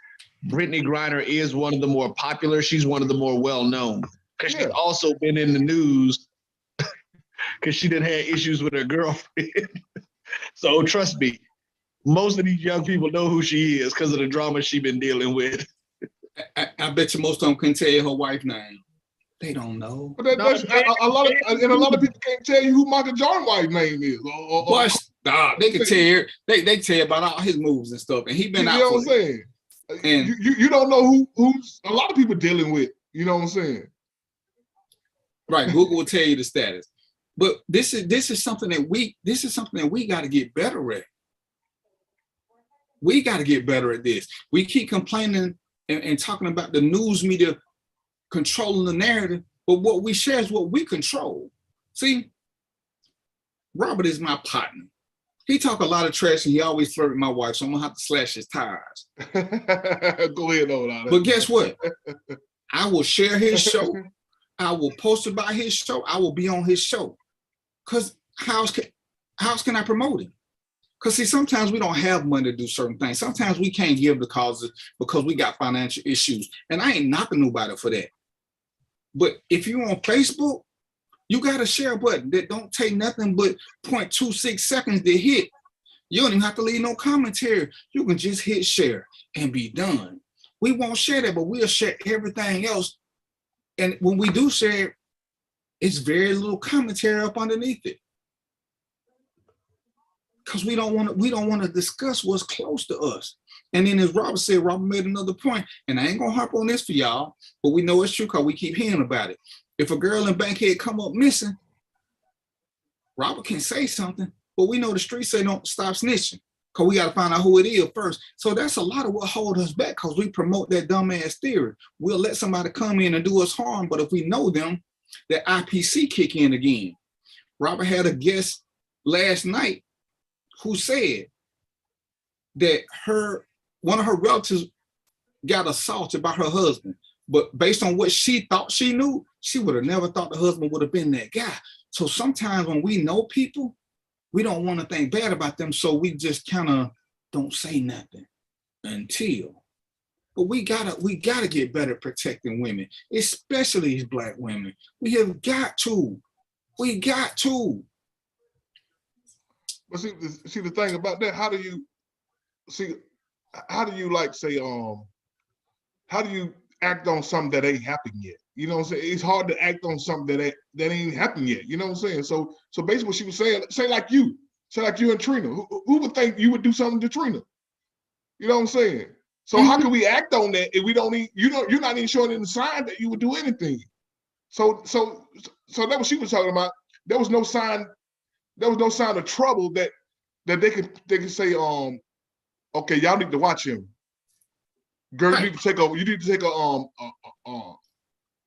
Brittany Griner is one of the more popular. She's one of the more well-known. Because she's also been in the news because she didn't have issues with her girlfriend. So trust me, most of these young people know who she is because of the drama she's been dealing with. I bet you most of them couldn't tell you her wife's name. They don't know. But a lot of people can't tell you who Michael Jordan's wife's name is. Boy, stop. They can tell you. They tell you about all his moves and stuff, and he been out. You know what I'm saying? And you don't know who's a lot of people dealing with You know what I'm saying? Right. Google will tell you the status. But this is something that we got to get better at. We got to get better at this. We keep complaining and talking about the news media controlling the narrative, but what we share is what we control. See, Robert is my partner. He talk a lot of trash and he always flirt with my wife, so I'm gonna have to slash his tires. Go ahead, on. But guess what? I will share his show. I will post about his show. I will be on his show. Because how else can I promote him? Because see, sometimes we don't have money to do certain things. Sometimes we can't give the causes because we got financial issues. And I ain't knocking nobody for that. But if you're on Facebook, you got a share button that don't take nothing but 0.26 seconds to hit. You don't even have to leave no commentary. You can just hit share and be done. We won't share that, but we'll share everything else. And when we do share, it's very little commentary up underneath it. Because we don't want to discuss what's close to us. And then as Robert said, Robert made another point, and I ain't gonna harp on this for y'all, but we know it's true because we keep hearing about it. If a girl in Bankhead come up missing, Robert can say something, but we know the streets say don't stop snitching because we got to find out who it is first. So that's a lot of what holds us back because we promote that dumbass theory. We'll let somebody come in and do us harm, but if we know them, that IPC kick in again. Robert had a guest last night who said that one of her relatives got assaulted by her husband, but based on what she thought she knew, she would have never thought the husband would have been that guy. So sometimes when we know people, we don't want to think bad about them, so we just kind of don't say nothing until. But we gotta get better at protecting women, especially these Black women. We have got to. We got to. But see the thing about that, how do you like say, how do you act on something that ain't happened yet? You know what I'm saying? It's hard to act on something that ain't happened yet. You know what I'm saying? So basically what she was saying, say like you and Trina. Who would think you would do something to Trina? You know what I'm saying? So how can we act on that if we don't need, you're not even showing any sign that you would do anything. So that what she was talking about. There was no sign of trouble that they could say, okay, y'all need to watch him. Girl, you need to take a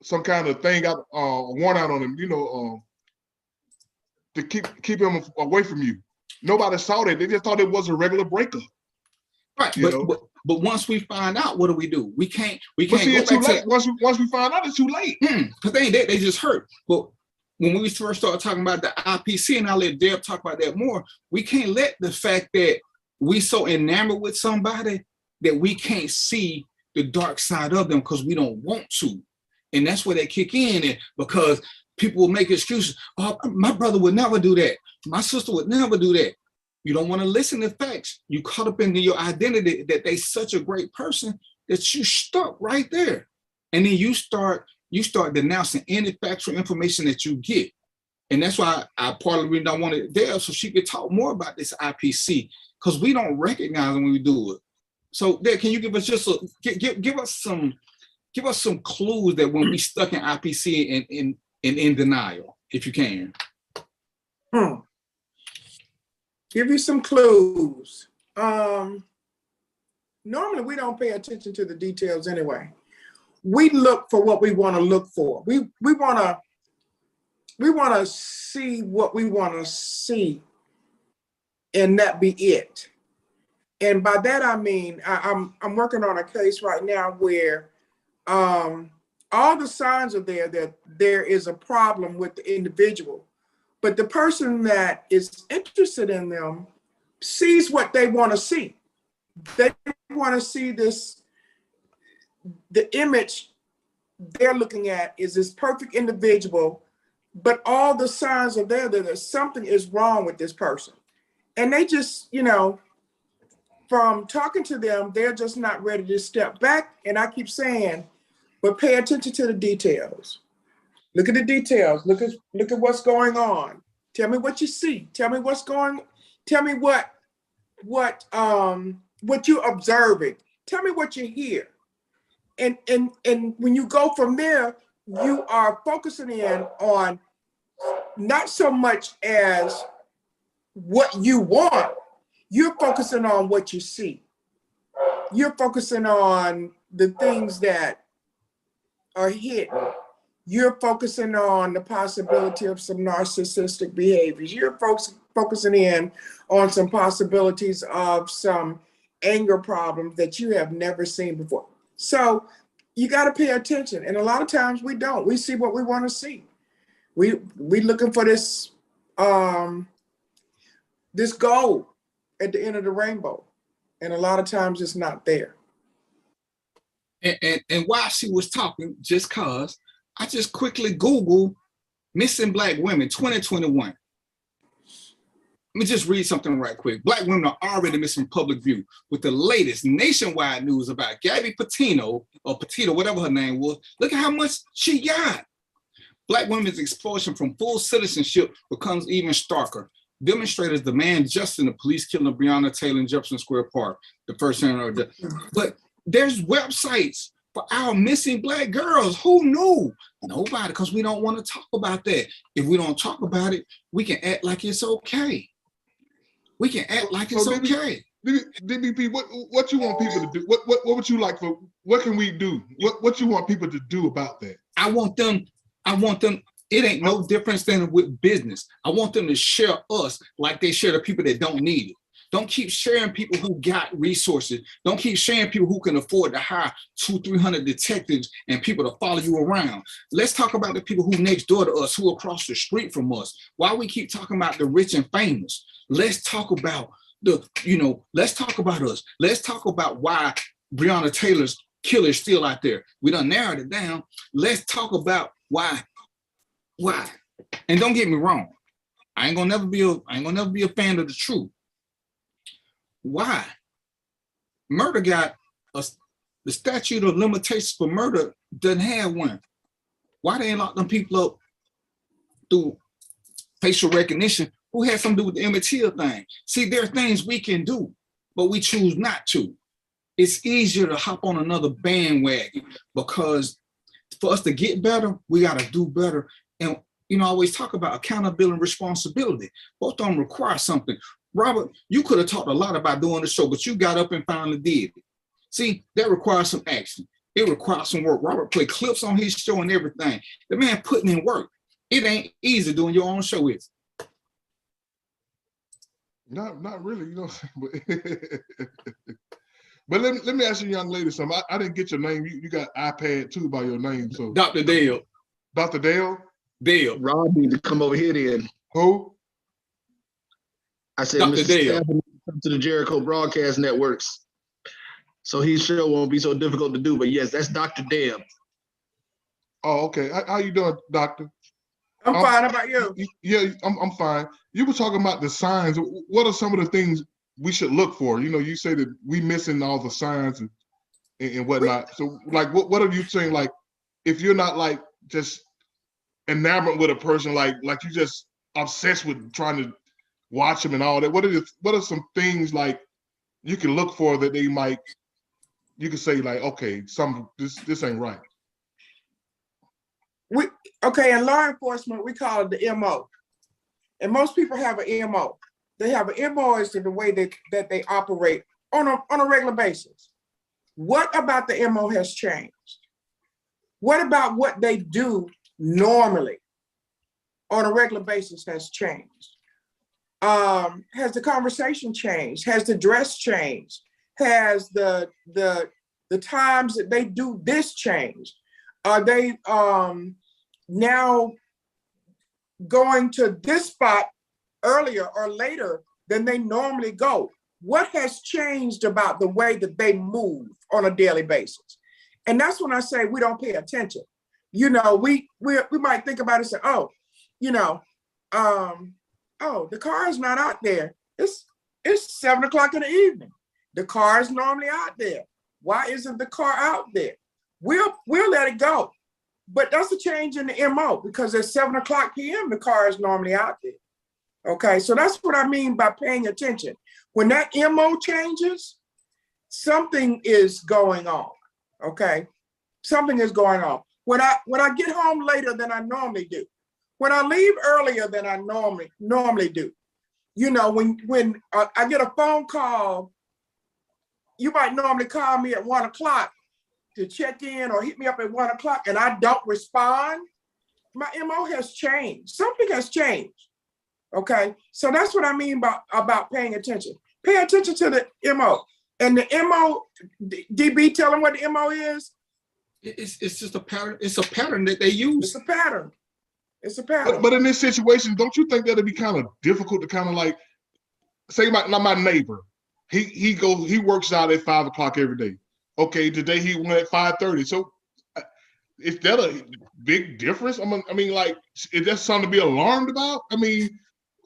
some kind of thing out, warrant out on him, to keep him away from you. Nobody saw that. They just thought it was a regular breakup. Right, but once we find out, what do? We can't see, go it's too back late. to, Once we find out, it's too late. Because they just hurt. But when we first started talking about the IPC, and I'll let Deb talk about that more, we can't let the fact that we so enamored with somebody that we can't see the dark side of them because we don't want to. And that's where they kick in, and because people will make excuses. Oh, my brother would never do that. My sister would never do that. You don't want to listen to facts. You caught up into your identity that they're such a great person that you stuck right there. And then you start denouncing any factual information that you get. And that's why part of the reason I wanted Deb so she could talk more about this IPC, because we don't recognize them when we do it. So Deb, can you give us just give us some clues that when we stuck in IPC and in denial, if you can. Give you some clues. Normally we don't pay attention to the details anyway. We look for what we want to look for. We want to see what we want to see, and that be it. And by that I mean I'm working on a case right now where all the signs are there that there is a problem with the individual, but the person that is interested in them sees what they want to see. They want to see the image they're looking at is this perfect individual, but all the signs are there that something is wrong with this person. And they just, from talking to them, they're just not ready to step back. And I keep saying, but pay attention to the details. Look at the details. Look at what's going on. Tell me what you see. Tell me what's going. Tell me what you're observing. Tell me what you hear. And when you go from there, you are focusing in on not so much as what you want, you're focusing on what you see. You're focusing on the things that are hidden. You're focusing on the possibility of some narcissistic behaviors. You're focusing in on some possibilities of some anger problems that you have never seen before. So you got to pay attention. And a lot of times we don't. We see what we want to see. We looking for this this gold at the end of the rainbow. And a lot of times it's not there. And while she was talking, just cause, I just quickly Googled missing Black women 2021. Let me just read something right quick. Black women are already missing public view with the latest nationwide news about Gabby Petito, or Petito, whatever her name was. Look at how much she got. Black women's expulsion from full citizenship becomes even starker. Demonstrators demand justice in the police killing of Breonna Taylor in Jefferson Square Park, the first center of the. But there's websites for our missing Black girls. Who knew? Nobody, because we don't want to talk about that. If we don't talk about it, we can act like it's okay. We can act like it's okay. DVP, what you want people to do? What would you like for? What can we do? What you want people to do about that? I want them. It ain't no difference than with business. I want them to share us like they share the people that don't need it. Don't keep sharing people who got resources. Don't keep sharing people who can afford to hire 200-300 detectives and people to follow you around. Let's talk about the people who next door to us, who across the street from us. Why we keep talking about the rich and famous? Let's talk about let's talk about us. Let's talk about why Breonna Taylor's killer is still out there. We done narrowed it down. Let's talk about why. And don't get me wrong, I ain't gonna never be a fan of the truth. Why? Murder got the statute of limitations for murder doesn't have one. Why they ain't lock them people up through facial recognition? Who had something to do with the Emmett Till thing? See, there are things we can do, but we choose not to. It's easier to hop on another bandwagon because for us to get better, we got to do better. And, I always talk about accountability and responsibility. Both of them require something. Robert, you could have talked a lot about doing the show, but you got up and finally did it. See, that requires some action. It requires some work. Robert put clips on his show and everything. The man putting in work. It ain't easy doing your own show, is it? Not really, But let me ask you, young lady, something. I didn't get your name. You got iPad too by your name, so. Dr. Dale. Dr. Dale? Dale. Rob need to come over here then. Who? I said, Dr. Mr. Dale. Stafford, come to the Jericho Broadcast Networks. So his show won't be so difficult to do. But yes, that's Dr. Dale. Oh, okay. How you doing, doctor? I'm fine. How about you? Yeah, I'm fine. You were talking about the signs. What are some of the things we should look for? You say that we missing all the signs and whatnot. So like, what are you saying? Like, if you're not like just enamored with a person, like you just obsessed with trying to watch them and all that. What are some things like you can look for that you can say like, okay, this ain't right. In law enforcement, we call it the MO. And most people have an MO. They have an MO as to the way that they operate on a regular basis. What about the MO has changed? What about what they do normally on a regular basis has changed? Has the conversation changed? Has the dress changed? Has the times that they do this changed? Are they now going to this spot earlier or later than they normally go? What has changed about the way that they move on a daily basis? And that's when I say we don't pay attention. We might think about it and say, the car is not out there. It's 7 o'clock in the evening. The car is normally out there. Why isn't the car out there? We'll let it go. But that's a change in the MO because at 7 o'clock p.m., the car is normally out there. Okay, so that's what I mean by paying attention. When that MO changes, something is going on. Okay, something is going on. When I get home later than I normally do, when I leave earlier than I normally do, you know, when I get a phone call, you might normally call me at 1 o'clock to check in or hit me up at 1 o'clock and I don't respond, my MO has changed. Something has changed. Okay. So that's what I mean about paying attention. Pay attention to the MO. And the MO, DB, tell them what the MO is. It's just a pattern. It's a pattern that they use. It's a pattern. It's a pattern. But in this situation, don't you think that'd be kind of difficult to kind of like, say my neighbor, he works out at 5 o'clock every day. Okay, today he went at 5:30. So is that a big difference? I mean, like, is that something to be alarmed about? I mean,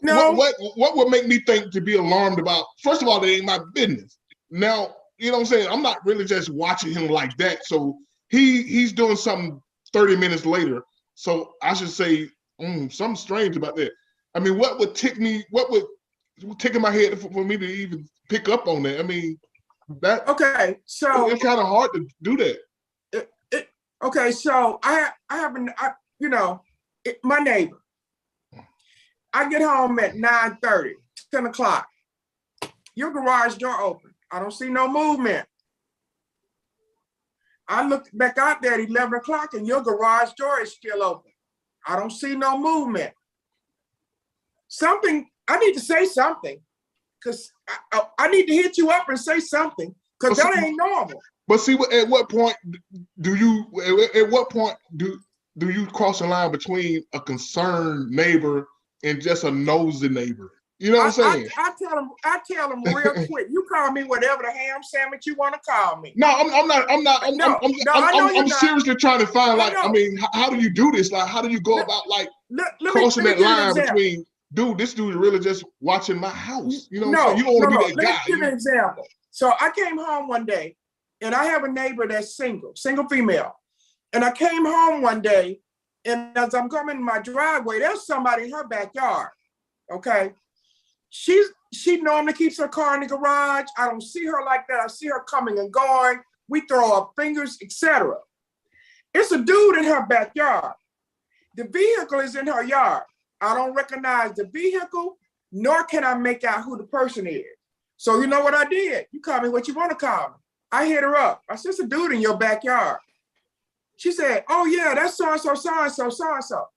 no. What would make me think to be alarmed about? First of all, that ain't my business. Now, you know what I'm saying? I'm not really just watching him like that. So he's doing something 30 minutes later. So I should say something strange about that. I mean, what would tick in my head for me to even pick up on that? I mean, that okay. So it's kind of hard to do that. Okay, so I have my neighbor. I get home at 9:30, 10 o'clock. Your garage door open. I don't see no movement. I look back out there at 11 o'clock and your garage door is still open. I don't see no movement. I need to say something because I need to hit you up and say something because that ain't normal. But see, at what point do you cross the line between a concerned neighbor and just a nosy neighbor? You know what I'm saying? I tell them real quick. You call me whatever the ham sandwich you want to call me. No, I'm not. I'm seriously trying to find I mean, how do you do this? Like, how do you go about like crossing that line between, dude, this dude is really just watching my house. You know what I'm saying? You don't want to be that guy. Let me give you an example. So I came home one day and I have a neighbor that's single female. And I came home one day and as I'm coming in my driveway, there's somebody in her backyard. Okay. She normally keeps her car in the garage. I don't see her like that. I see her coming and going. We throw up fingers, etc. It's a dude in her backyard. The vehicle is in her yard. I don't recognize the vehicle, nor can I make out who the person is. So you know what I did? You call me what you want to call me. I hit her up. I said, it's a dude in your backyard. She said, oh yeah, that's so-and-so, so-and-so, so-and-so.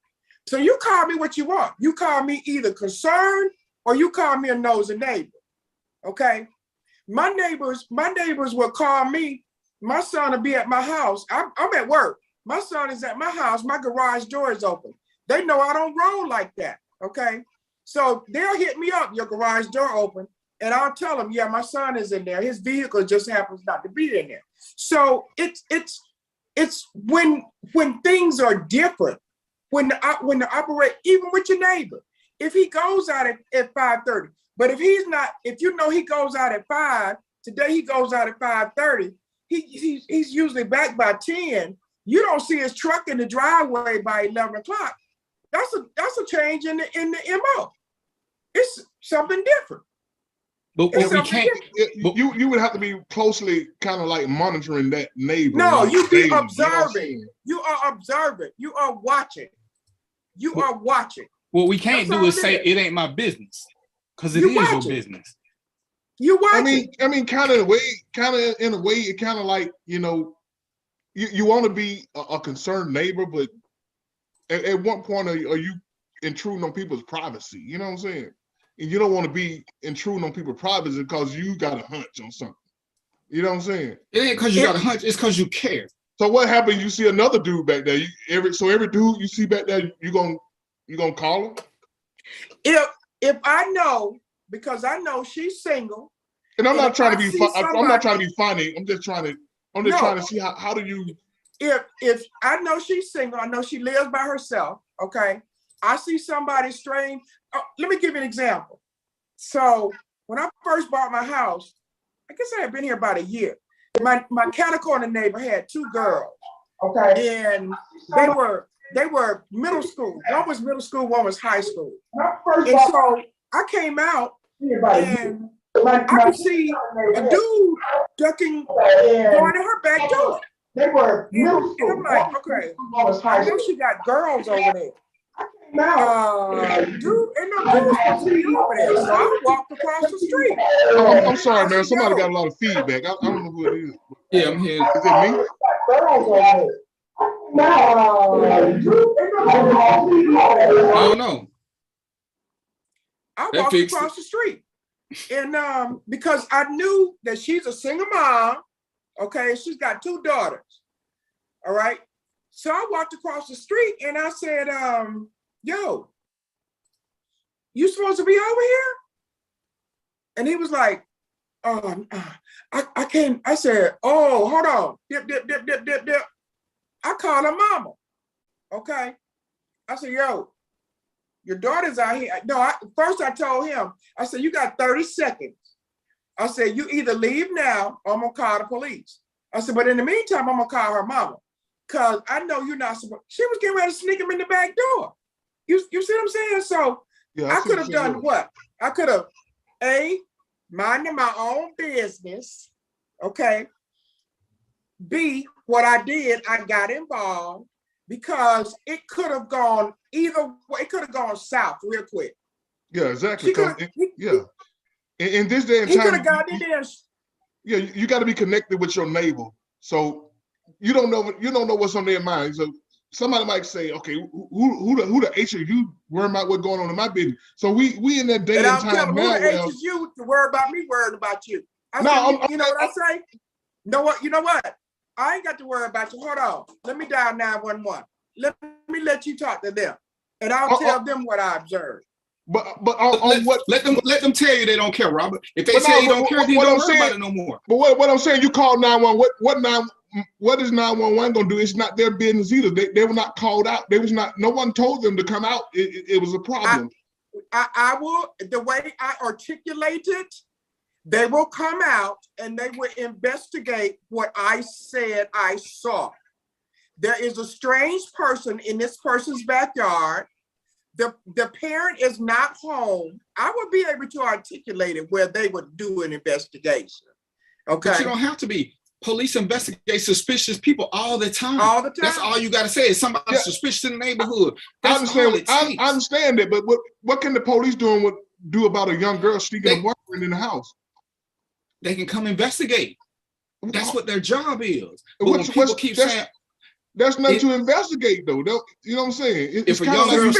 So you call me what you want. You call me either concerned or you call me a nosy neighbor, okay? My neighbors will call me. My son will be at my house. I'm at work. My son is at my house. My garage door is open. They know I don't roll like that, okay? So they'll hit me up, your garage door open, and I'll tell them, yeah, my son is in there. His vehicle just happens not to be in there. So it's when things are different, when the operate, even with your neighbor. If he goes out at 5:30, but if you know he goes out at 5, today he goes out at 5:30, he's usually back by 10. You don't see his truck in the driveway by 11 o'clock. That's a change in the MO. It's something different. But we can't. You would have to be closely kind of like monitoring that neighbor. No, you be observing. You are observant. You are watching. You are watching. What we can't do is say it ain't my business, because it is your business. You watch. I mean, kind of in a way, it kind of like, you know, you want to be a concerned neighbor, but at what point are you intruding on people's privacy? You know what I'm saying? And you don't want to be intruding on people's privacy because you got a hunch on something. You know what I'm saying? It ain't because you got a hunch. It's because you care. So what happens? You see another dude back there. Every dude you see back there, you gonna call him? If I know, because I know she's single. And I'm not trying to be I'm not trying to be funny. I'm just trying to see how do you. If I know she's single, I know she lives by herself. Okay, I see somebody strange. Let me give you an example. So when I first bought my house, I guess I had been here about a year. My cattle corner neighbor had 2 girls. Okay, and they were middle school. One was middle school, one was high school. And so I came out and I could see a dude ducking, going to her back door. They were middle school. And I'm like, okay, I know she got girls over there. Dude, ain't no dude supposed to be over there. So I walked across the street. Oh, I'm sorry, man. Somebody got a lot of feedback. I don't know who it is. Yeah, I'm here. Is it me? I don't know. I walked across the street. And because I knew that she's a single mom, okay, she's got 2 daughters. All right. So I walked across the street and I said, yo, you supposed to be over here? And he was like, I can't. I said, oh, hold on. Dip. I called her mama. Okay. I said, yo, your daughter's out here. No, first I told him, I said, you got 30 seconds. I said, you either leave now or I'm gonna call the police. I said, but in the meantime, I'm gonna call her mama. Cause I know you're not supposed. She was getting ready to sneak him in the back door. You see what I'm saying? So yeah, I could have done what? I could have minded my own business. Okay. B, what I did, I got involved because it could have gone either way. It could have gone south real quick. Yeah, exactly. In this day and time, he could have got in there. Yeah, you got to be connected with your neighbor. So you don't know what's on their mind. So somebody might say, okay, who the H are you worrying about what's going on in my business? So we in that day and time now. Who the H is you to worry about me worrying about you? You know what I say? You know what? I ain't got to worry about you. Hold on. Let me dial 911. Let me let you talk to them. And I'll tell them what I observed. But let them tell you they don't care, Robert. If they say you don't care, then don't worry about it no more. But what I'm saying, you call 911. What is 911 gonna do? It's not their business either. They were not called out. No one told them to come out. It was a problem. I will, the way I articulate it, they will come out and they will investigate what I said I saw. There is a strange person in this person's backyard. The parent is not home. I would be able to articulate it where they would do an investigation. Okay. But you don't have to be. Police investigate suspicious people all the time. All the time. That's all you got to say is somebody suspicious in the neighborhood. That's I understand it, but what can the police do about a young girl sneaking a boyfriend in the house? They can come investigate. That's what their job is. But when people keep saying that's not to investigate, though. You know what I'm saying? If a young girl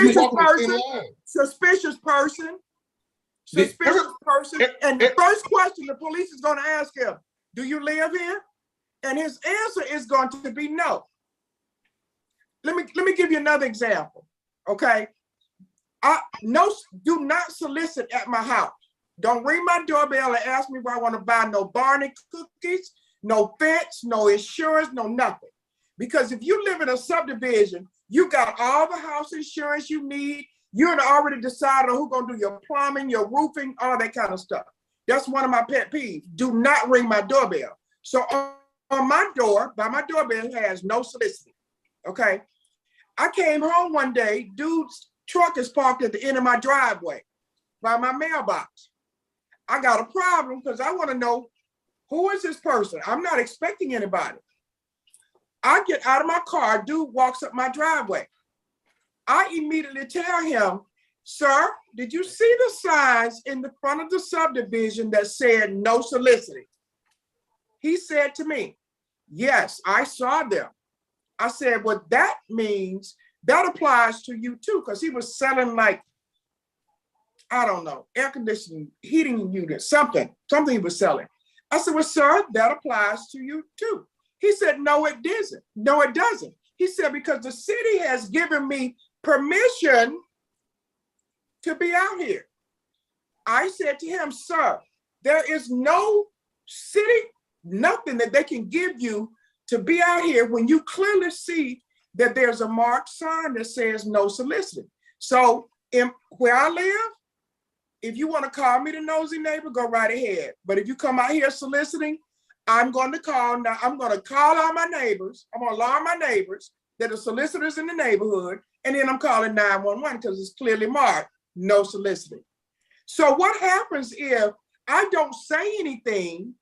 suspicious person, and the first question the police is going to ask him, do you live here? And his answer is going to be no. Let me give you another example. Okay. Do not solicit at my house. Don't ring my doorbell and ask me where I want to buy no Barney cookies, no fence, no insurance, no nothing. Because if you live in a subdivision, you got all the house insurance you need. You're already decided on who's going to do your plumbing, your roofing, all that kind of stuff. That's one of my pet peeves. Do not ring my doorbell. So on my door, by my doorbell, has no soliciting. Okay. I came home one day, dude's truck is parked at the end of my driveway by my mailbox. I got a problem because I want to know who is this person. I'm not expecting anybody. I get out of my car, dude walks up my driveway. I immediately tell him, sir, did you see the signs in the front of the subdivision that said no soliciting? He said to me, yes, I saw them. I said, well, that means that applies to you too, because he was selling like, I don't know, air conditioning, heating unit, something he was selling. I said, well, sir, that applies to you too. He said, no, it doesn't. No, it doesn't. He said, because the city has given me permission to be out here. I said to him, sir, there is no city, nothing that they can give you to be out here when you clearly see that there's a marked sign that says no soliciting. So where I live, if you want to call me the nosy neighbor, go right ahead. But if you come out here soliciting, I'm going to call all my neighbors. I'm going to alarm my neighbors that are solicitors in the neighborhood. And then I'm calling 911 because it's clearly marked no soliciting. So what happens if I don't say anything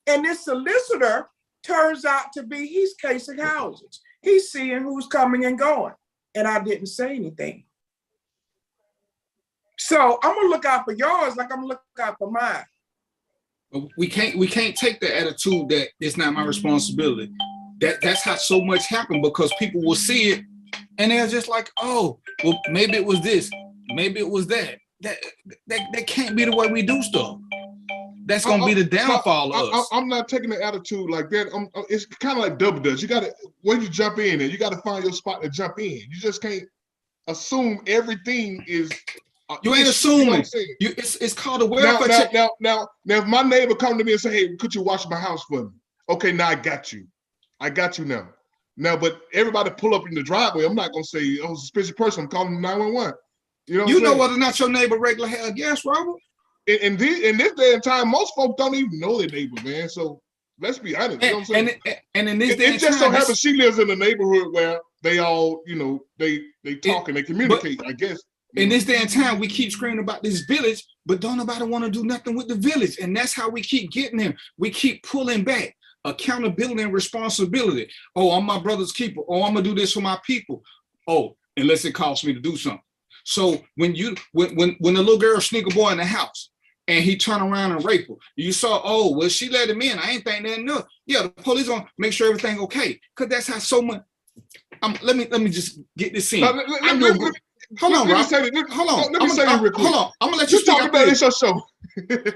and this solicitor Turns out to be he's casing houses. He's seeing who's coming and going. And I didn't say anything. So I'm gonna look out for yours like I'm gonna look out for mine. We can't take the attitude that it's not my responsibility. That's how so much happened, because people will see it and they're just like, oh, well, maybe it was this, maybe it was that. That can't be the way we do stuff. That's gonna be the downfall of us. I'm not taking the attitude like that. It's kind of like double dutch. You gotta, when you jump in there, you gotta find your spot to jump in. You just can't assume everything is. You ain't assuming. It's called a welfare check. Now, if my neighbor come to me and say, "Hey, could you wash my house for me?" Okay, now I got you. I got you now. Now, but everybody pull up in the driveway. I'm not gonna say, "Oh, suspicious person." I'm calling 911. You know whether or not your neighbor regular had gas, Robert? In this day and time, most folks don't even know their neighbor, man. So let's be honest. You know what I'm saying? And in this day and it just so time, happens she lives in a neighborhood where they all, they talk and they communicate, I guess. In this day and time, we keep screaming about this village, but don't nobody want to do nothing with the village. And that's how we keep getting them. We keep pulling back. Accountability and responsibility. Oh, I'm my brother's keeper. Oh, I'm gonna do this for my people. Oh, unless it costs me to do something. So when the little girl sneak a boy in the house and he turn around and rape her, you saw, oh, well, she let him in. I ain't think nothing enough. Yeah, the police gonna make sure everything okay. Cause that's how so much. Let me just get this in. Hold on, Rob. Hold on. Let me say this real quick. Hold on. I'm gonna let you talk about it. It's your show.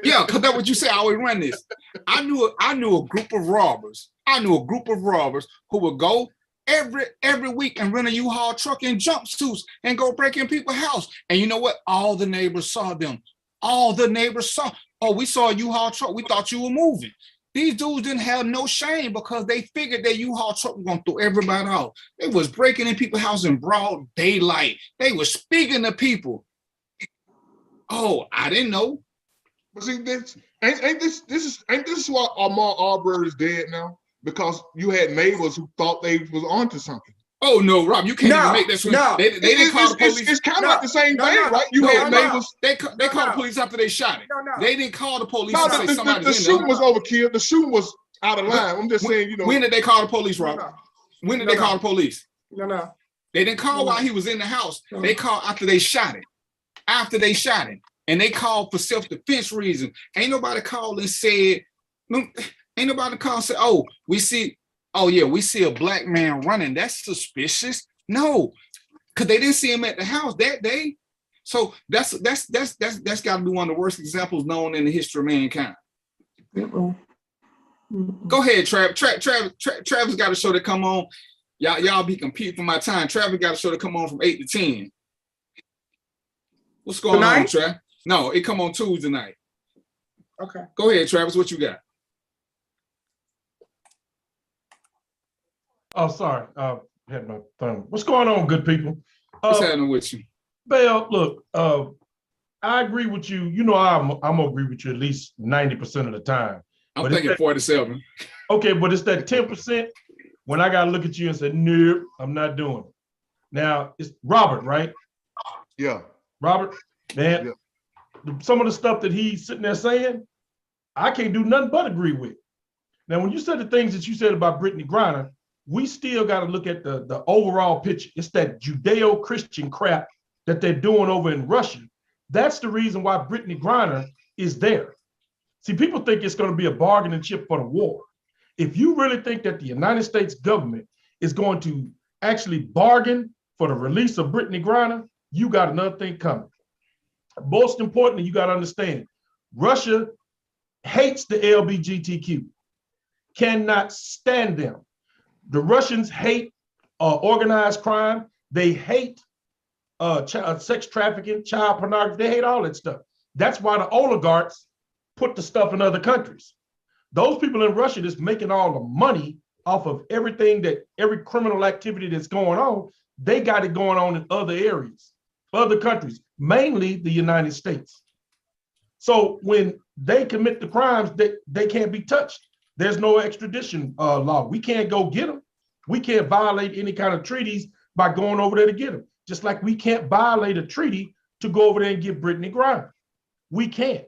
Yeah, because that's what you say. I always run this. I knew a group of robbers. Who would go every week and rent a U-Haul truck in jumpsuits and go break in people's house. And you know what? All the neighbors saw them. All the neighbors saw. Oh, we saw a U-Haul truck. We thought you were moving. These dudes didn't have no shame because they figured that U-Haul truck was gonna throw everybody off. They was breaking in people's house in broad daylight. They were speaking to people. Oh, I didn't know. But see, ain't this why Ahmaud Arbery is dead now? Because you had neighbors who thought they was onto something. Oh no, Rob, you can't even make that swing. They didn't call the police. It's kind of like the same thing, right? You had neighbors. They called the police after they shot it. They didn't call the police and say somebody's in there. The shooting was overkill. The shooting was out of line. I'm just saying, When did they call the police, Rob? When did they call the police? No. They didn't call while he was in the house. They called after they shot it. After they shot him. And they called for self-defense reasons. Ain't nobody called and said, oh, we see a black man running. That's suspicious. No, because they didn't see him at the house that day. So that's got to be one of the worst examples known in the history of mankind. Go ahead, Travis got a show to come on. Y'all be competing for my time. Travis got a show to come on from 8 to 10. What's going on, Travis? No, it come on Tuesday night. Okay. Go ahead, Travis. What you got? Oh, sorry. Had my thumb. What's going on, good people? What's happening with you? Bell, look, I agree with you. You know, I'm gonna agree with you at least 90% of the time. I'm thinking 47. Okay, but it's that 10% when I gotta look at you and say, nope, I'm not doing it. Now, it's Robert, right? Yeah. Robert, man, some of the stuff that he's sitting there saying, I can't do nothing but agree with. Now, when you said the things that you said about Brittany Griner, we still got to look at the overall picture. It's that Judeo-Christian crap that they're doing over in Russia. That's the reason why Brittany Griner is there. See, people think it's going to be a bargaining chip for the war. If you really think that the United States government is going to actually bargain for the release of Brittany Griner, you got another thing coming. Most importantly, you got to understand, Russia hates the LGBTQ, cannot stand them. The Russians hate organized crime. They hate sex trafficking, child pornography. They hate all that stuff. That's why the oligarchs put the stuff in other countries. Those people in Russia that's making all the money off of everything every criminal activity that's going on, they got it going on in other areas, other countries, mainly the United States. So when they commit the crimes, they can't be touched. There's no extradition law. We can't go get them. We can't violate any kind of treaties by going over there to get them. Just like we can't violate a treaty to go over there and get Brittany Griner. We can't.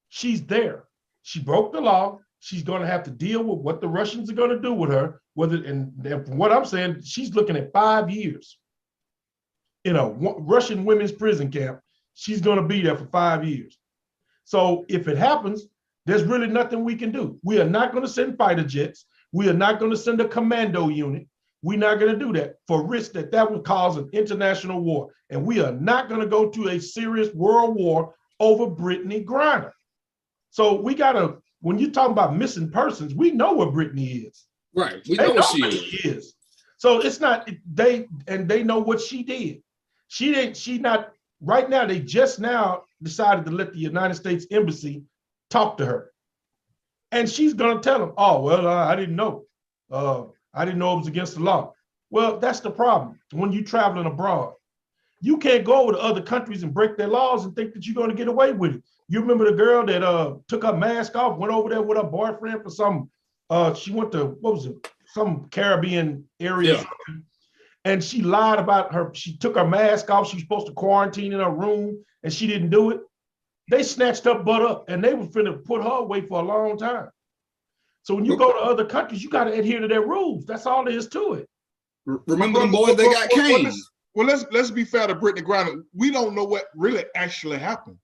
She's there. She broke the law. She's going to have to deal with what the Russians are going to do with her. And from what I'm saying, she's looking at 5 years. In a Russian women's prison camp, she's going to be there for 5 years. So if it happens, there's really nothing we can do. We are not going to send fighter jets. We are not going to send a commando unit. We're not going to do that for risk that would cause an international war. And we are not going to go to a serious world war over Brittany Griner. So we got to, when you're talking about missing persons, we know where Brittany is. Right. We know what she is. So it's not, they know what she did. Right now, they just now decided to let the United States Embassy talk to her. And she's going to tell them, oh, well, I didn't know. I didn't know it was against the law. Well, that's the problem. When you're traveling abroad, you can't go over to other countries and break their laws and think that you're going to get away with it. You remember the girl that took her mask off, went over there with her boyfriend for some, she went to, what was it? Some Caribbean area. Yeah. And she lied about her. She took her mask off. She was supposed to quarantine in her room and she didn't do it. They snatched her butt up and they were finna put her away for a long time. So when you go to other countries, you got to adhere to their rules. That's all there is to it. Remember the boys that got caned? Well, let's be fair to Brittany Griner. We don't know what really actually happened.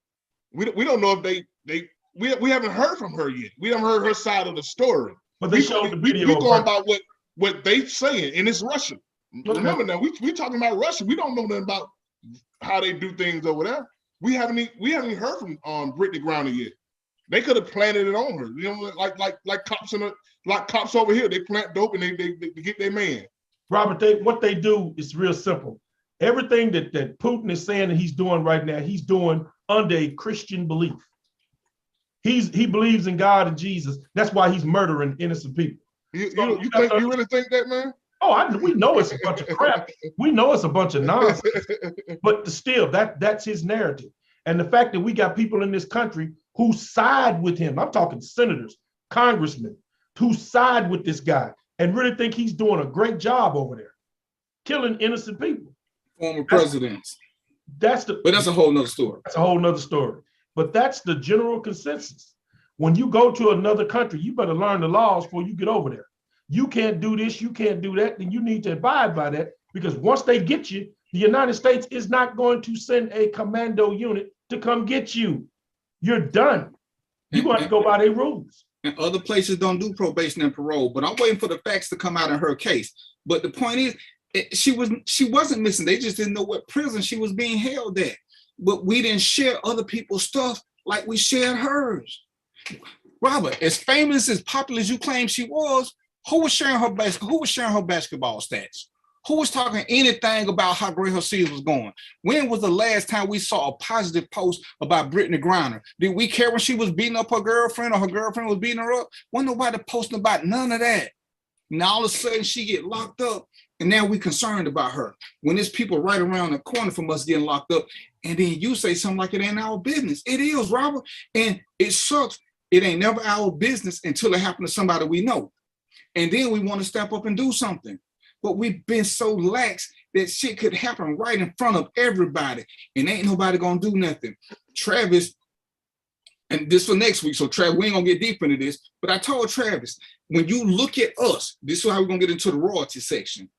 We don't know if we haven't heard from her yet. We haven't heard her side of the story. But they showed the video. We going about what they saying, and it's Russian. Remember now, we talking about Russia. We don't know nothing about how they do things over there. We haven't heard from Brittany Griner yet. They could have planted it on her, you know, like cops over here. They plant dope and they get their man. Robert, what they do is real simple. Everything that Putin is saying that he's doing right now, he's doing under a Christian belief. He believes in God and Jesus. That's why he's murdering innocent people. You really think that, man? Oh, we know it's a bunch of crap. We know it's a bunch of nonsense. But still, that's his narrative. And the fact that we got people in this country who side with him, I'm talking senators, congressmen, who side with this guy and really think he's doing a great job over there, killing innocent people. Former presidents. But that's a whole nother story. That's a whole nother story. But that's the general consensus. When you go to another country, you better learn the laws before you get over there. You can't do this, you can't do that, then you need to abide by that, because once they get you, the United States is not going to send a commando unit to come get you. You're done. You're going to go by their rules. And other places don't do probation and parole, but I'm waiting for the facts to come out in her case. But the point is, she wasn't missing. They just didn't know what prison she was being held at. But we didn't share other people's stuff like we shared hers. Robert, as famous, as popular as you claim she was, who was sharing her basketball stats? Who was talking anything about how great her season was going? When was the last time we saw a positive post about Brittany Griner? Did we care when she was beating up her girlfriend or her girlfriend was beating her up? Wasn't nobody posting about none of that. Now all of a sudden she get locked up and now we concerned about her. When there's people right around the corner from us getting locked up, and then you say something like it ain't our business. It is, Robert, and it sucks. It ain't never our business until it happened to somebody we know. And then we want to step up and do something. But we've been so lax that shit could happen right in front of everybody and ain't nobody gonna do nothing. Travis, and this for next week, so Travis, we ain't gonna get deep into this, but I told Travis, when you look at us, this is how we're gonna get into the royalty section.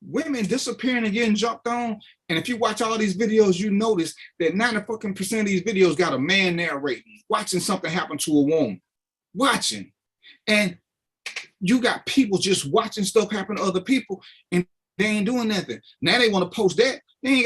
Women disappearing and getting jumped on, and if you watch all these videos, you notice that 90% of these videos got a man narrating, watching something happen to a woman, watching. And you got people just watching stuff happen to other people and they ain't doing nothing. Now they want to post that. They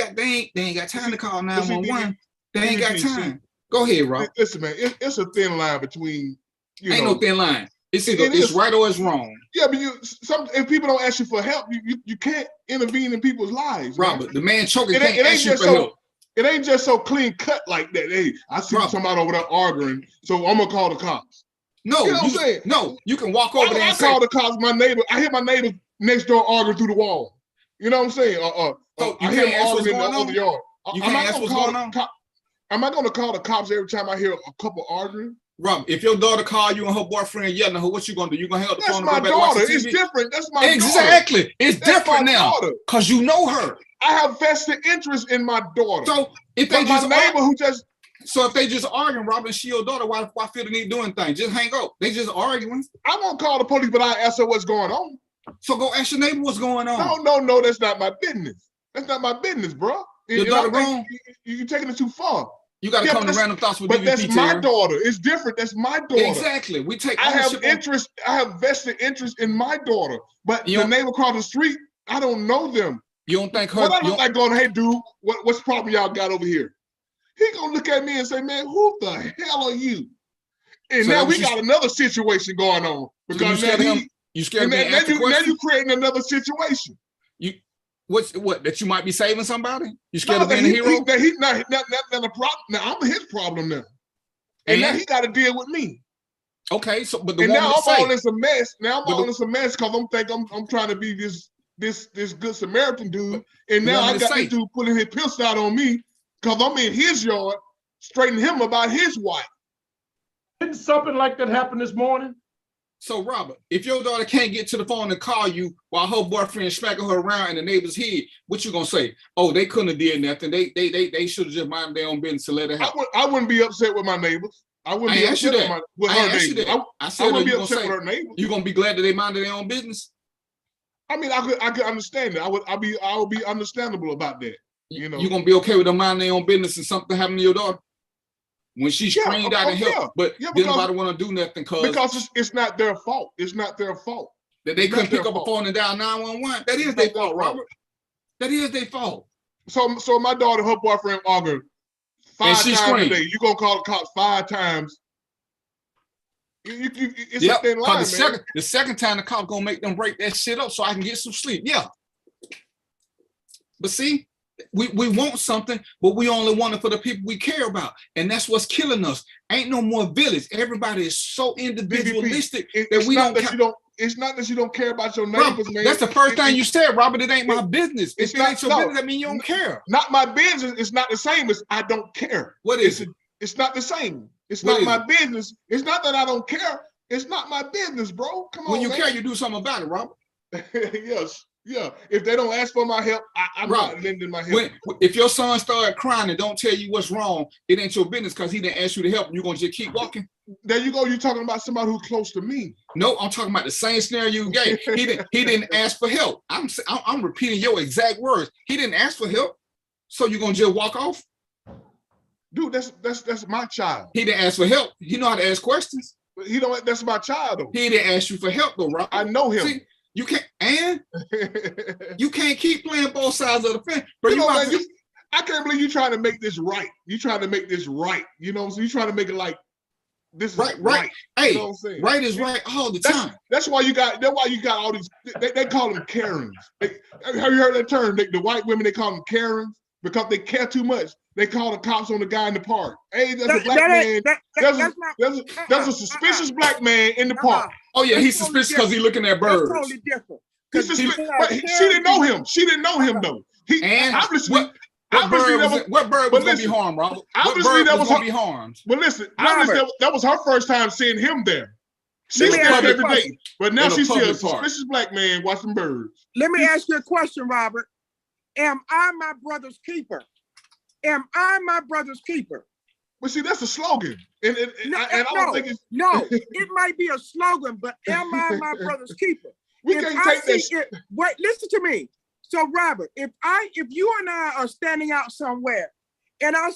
ain't got time to call 911. They ain't got time. Go ahead, Rob. Listen, man, it's a thin line between, ain't no thin line. It's either it's right or it's wrong. Yeah, but if people don't ask you for help, you can't intervene in people's lives. Robert, the man choking can't ask you for help. It ain't just so clean cut like that. Hey, I see somebody over there arguing, so I'm gonna call the cops. No, you know what I'm saying? No, you can walk over there and call the cops. My neighbor, I hear my neighbor next door arguing through the wall. You know what I'm saying? I hear him arguing in the other yard. You can't ask what's going on? Am I going to call the cops every time I hear a couple arguing? Rob, if your daughter call you and her boyfriend yelling at her, what you going to do? You going to hang up the phone and go back and watch the TV? It's different. That's my daughter. Exactly. It's different now because you know her. I have vested interest in my daughter. So if my neighbor who just So if they just arguing, Robert, and she your daughter, why feel the need doing things? Just hang up. They just arguing. I won't call the police, but I ask her what's going on. So go ask your neighbor what's going on. No, that's not my business. That's not my business, bro. Your daughter grown? You're taking it too far. You got to come to random thoughts with but DVP. But that's my Terry. daughter. It's different. That's my daughter. Exactly. We take. I have interest. I have vested interest in my daughter. But the neighbor across the street, I don't know them. You don't think her? What I look like going, hey, dude, what's the problem y'all got over here? He gonna look at me and say, man, who the hell are you? And so now we got another situation going on because so you scared him. Now you creating another situation. What that you might be saving somebody? You scared of being a hero? He's not a problem. Now I'm his problem now, and now he got to deal with me. Okay, so but now I'm all in some mess. Now I'm all in some mess because I'm trying to be this good Samaritan dude, and now I got this dude putting his pistol out on me because I'm in his yard, straightening him about his wife. Didn't something like that happen this morning? So, Robert, if your daughter can't get to the phone and call you while her boyfriend is smacking her around in the neighbor's head, what you gonna say? Oh, they couldn't have did nothing. They should have just minded their own business and let it happen. I wouldn't be upset with my neighbors. I wouldn't be upset with her neighbors. I wouldn't be upset with her neighbors. You gonna be glad that they minded their own business? I mean, I could understand that. I would be understandable about that. You know, you gonna be okay with them minding their own business and something happened to your daughter? When she screamed out and helped, but didn't nobody want to do nothing because it's not their fault. It's not their fault. That they couldn't pick up a phone and dial 911. That is their fault, Robert. That is their fault. So my daughter and her boyfriend argued 5 times a day. You gonna call the cops 5 times? It's a thin line, man. The second time the cop gonna make them break that shit up so I can get some sleep. Yeah. But see. We want something, but we only want it for the people we care about. And that's what's killing us. Ain't no more village. Everybody is so individualistic that we don't care. It's not that you don't care about your neighbors, man. That's the first thing you said, Robert. It ain't my business. If it ain't your business, that means you don't care. Not my business. It's not the same as I don't care. What is it? It's not the same. It's not my business. It's not that I don't care. It's not my business, bro. Come on, when you care, you do something about it, Robert. Yes. Yeah, if they don't ask for my help, I'm not lending my help. If your son started crying and don't tell you what's wrong, it ain't your business because he didn't ask you to help. You're going to just keep walking. There you go. You're talking about somebody who's close to me. No, I'm talking about the same scenario you gave. He didn't ask for help. I'm repeating your exact words. He didn't ask for help. So you're going to just walk off? Dude, that's my child. He didn't ask for help. He know how to ask questions. But he don't. That's my child, though. He didn't ask you for help, though, right? I know him. See, you can't keep playing both sides of the fence. But I can't believe you're trying to make this right. You're trying to make this right. You know, so you're trying to make it like this right. Hey, you know what I'm saying? Right is right all the time. That's why you got all these. They call them Karens. Have you heard that term? The white women, they call them Karens because they care too much. They call the cops on the guy in the park. Hey, there's a black man. There's a suspicious black man in the park. Oh yeah, he's suspicious because he's looking at birds. That's totally different. But she didn't know him. She didn't know him though. What bird was going to be harmed, Robert? What bird was going to be harmed? But listen, obviously that was her first time seeing him there. She's there every day, but now she sees a suspicious black man watching birds. Let me ask you a question, Robert. Am I my brother's keeper? Am I my brother's keeper? Well, see, that's a slogan. And I don't think it's... No, it might be a slogan, but am I my brother's keeper? We can't take this. Wait, listen to me. So, Robert, if you and I are standing out somewhere, and I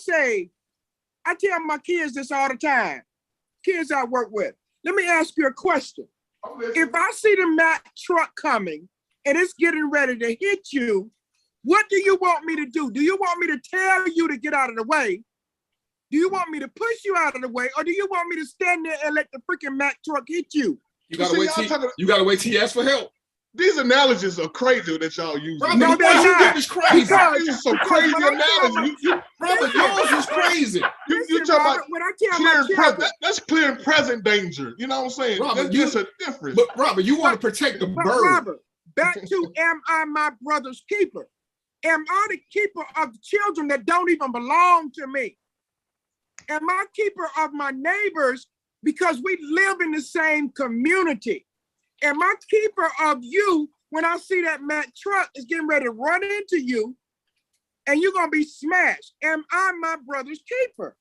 tell my kids this all the time, kids I work with, let me ask you a question. If I see the Mack truck coming and it's getting ready to hit you, what do you want me to do? Do you want me to tell you to get out of the way? Do you want me to push you out of the way? Or do you want me to stand there and let the freaking Mack truck hit you? You gotta wait till he asks for help. These analogies are crazy that y'all use. No, they're not. It's crazy. These are some crazy analogies. Robert, yours is crazy. You talk about that's clear and present danger. You know what I'm saying? Robert, that's a difference. But Robert, you want to protect the bird. Robert, back to am I my brother's keeper? Am I the keeper of the children that don't even belong to me? Am I keeper of my neighbors because we live in the same community? Am I keeper of you when I see that Mack truck is getting ready to run into you and you're going to be smashed? Am I my brother's keeper?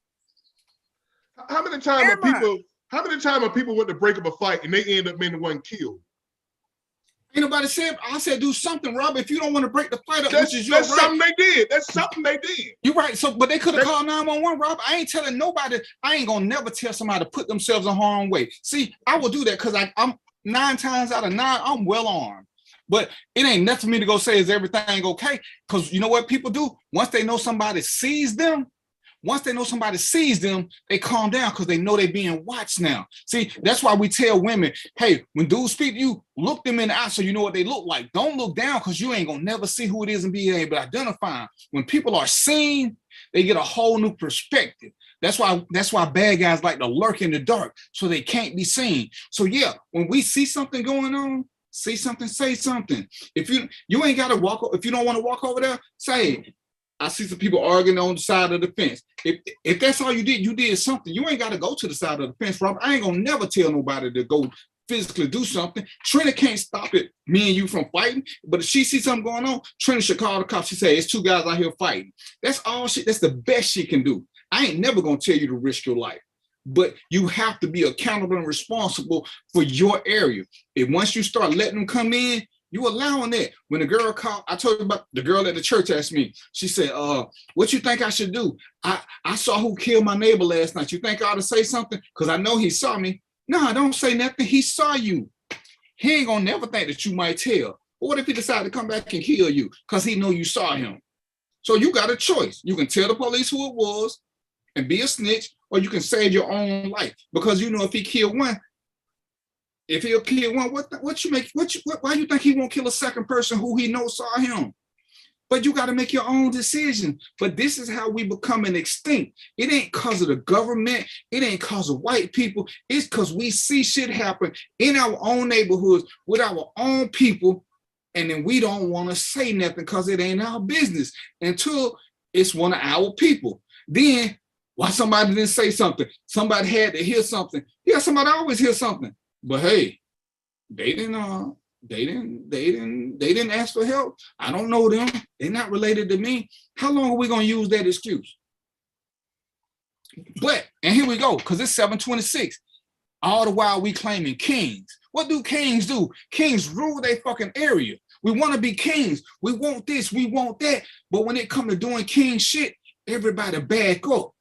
How many times are people went to break up a fight and they end up being the one killed? Ain't nobody said, I said do something, Rob. If you don't want to break the fight up, That's, which is your that's right. something they did. That's something they did. You're right. So, but they could have called 911, Rob. I ain't telling nobody. I ain't gonna never tell somebody to put themselves in harm's way. See, I will do that because I'm 9 times out of 9, I'm well armed. But it ain't nothing for me to go say, is everything okay? Because you know what people do? Once they know somebody sees them, they calm down because they know they're being watched now. See, that's why we tell women, hey, when dudes speak to you, look them in the eye so you know what they look like. Don't look down because you ain't gonna never see who it is and be able to identify them. When people are seen, they get a whole new perspective. That's why bad guys like to lurk in the dark so they can't be seen. So yeah, when we see something going on, see something, say something. If you ain't gotta walk, if you don't want to walk over there, say, I see some people arguing on the side of the fence. If that's all you did something. You ain't got to go to the side of the fence, Robert. I ain't gonna never tell nobody to go physically do something. Trina can't stop it, me and you from fighting. But if she sees something going on, Trina should call the cops. She say, it's 2 guys out here fighting. That's the best she can do. I ain't never gonna tell you to risk your life. But you have to be accountable and responsible for your area. If once you start letting them come in, you allowing that. When the girl called, I told you about the girl at the church asked me, she said, what you think I should do? I saw who killed my neighbor last night. You think I ought to say something? Because I know he saw me. No, don't say nothing. He saw you. He ain't gonna never think that you might tell. But what if he decided to come back and kill you because he know you saw him? So you got a choice. You can tell the police who it was and be a snitch, or you can save your own life. Because you know if he killed one, if he'll kill one, why you think he won't kill a second person who he knows saw him? But you got to make your own decision. But this is how we becoming extinct. It ain't because of the government. It ain't because of white people. It's because we see shit happen in our own neighborhoods with our own people. And then we don't want to say nothing because it ain't our business until it's one of our people. Then why somebody didn't say something? Somebody had to hear something. Yeah, somebody always hear something. But hey, they didn't ask for help. I don't know them. They're not related to me. How long are we gonna use that excuse? But, and here we go, because it's 726. All the while we claiming kings. What do kings do? Kings rule their fucking area. We want to be kings. We want this, we want that. But when it comes to doing king shit, everybody back up.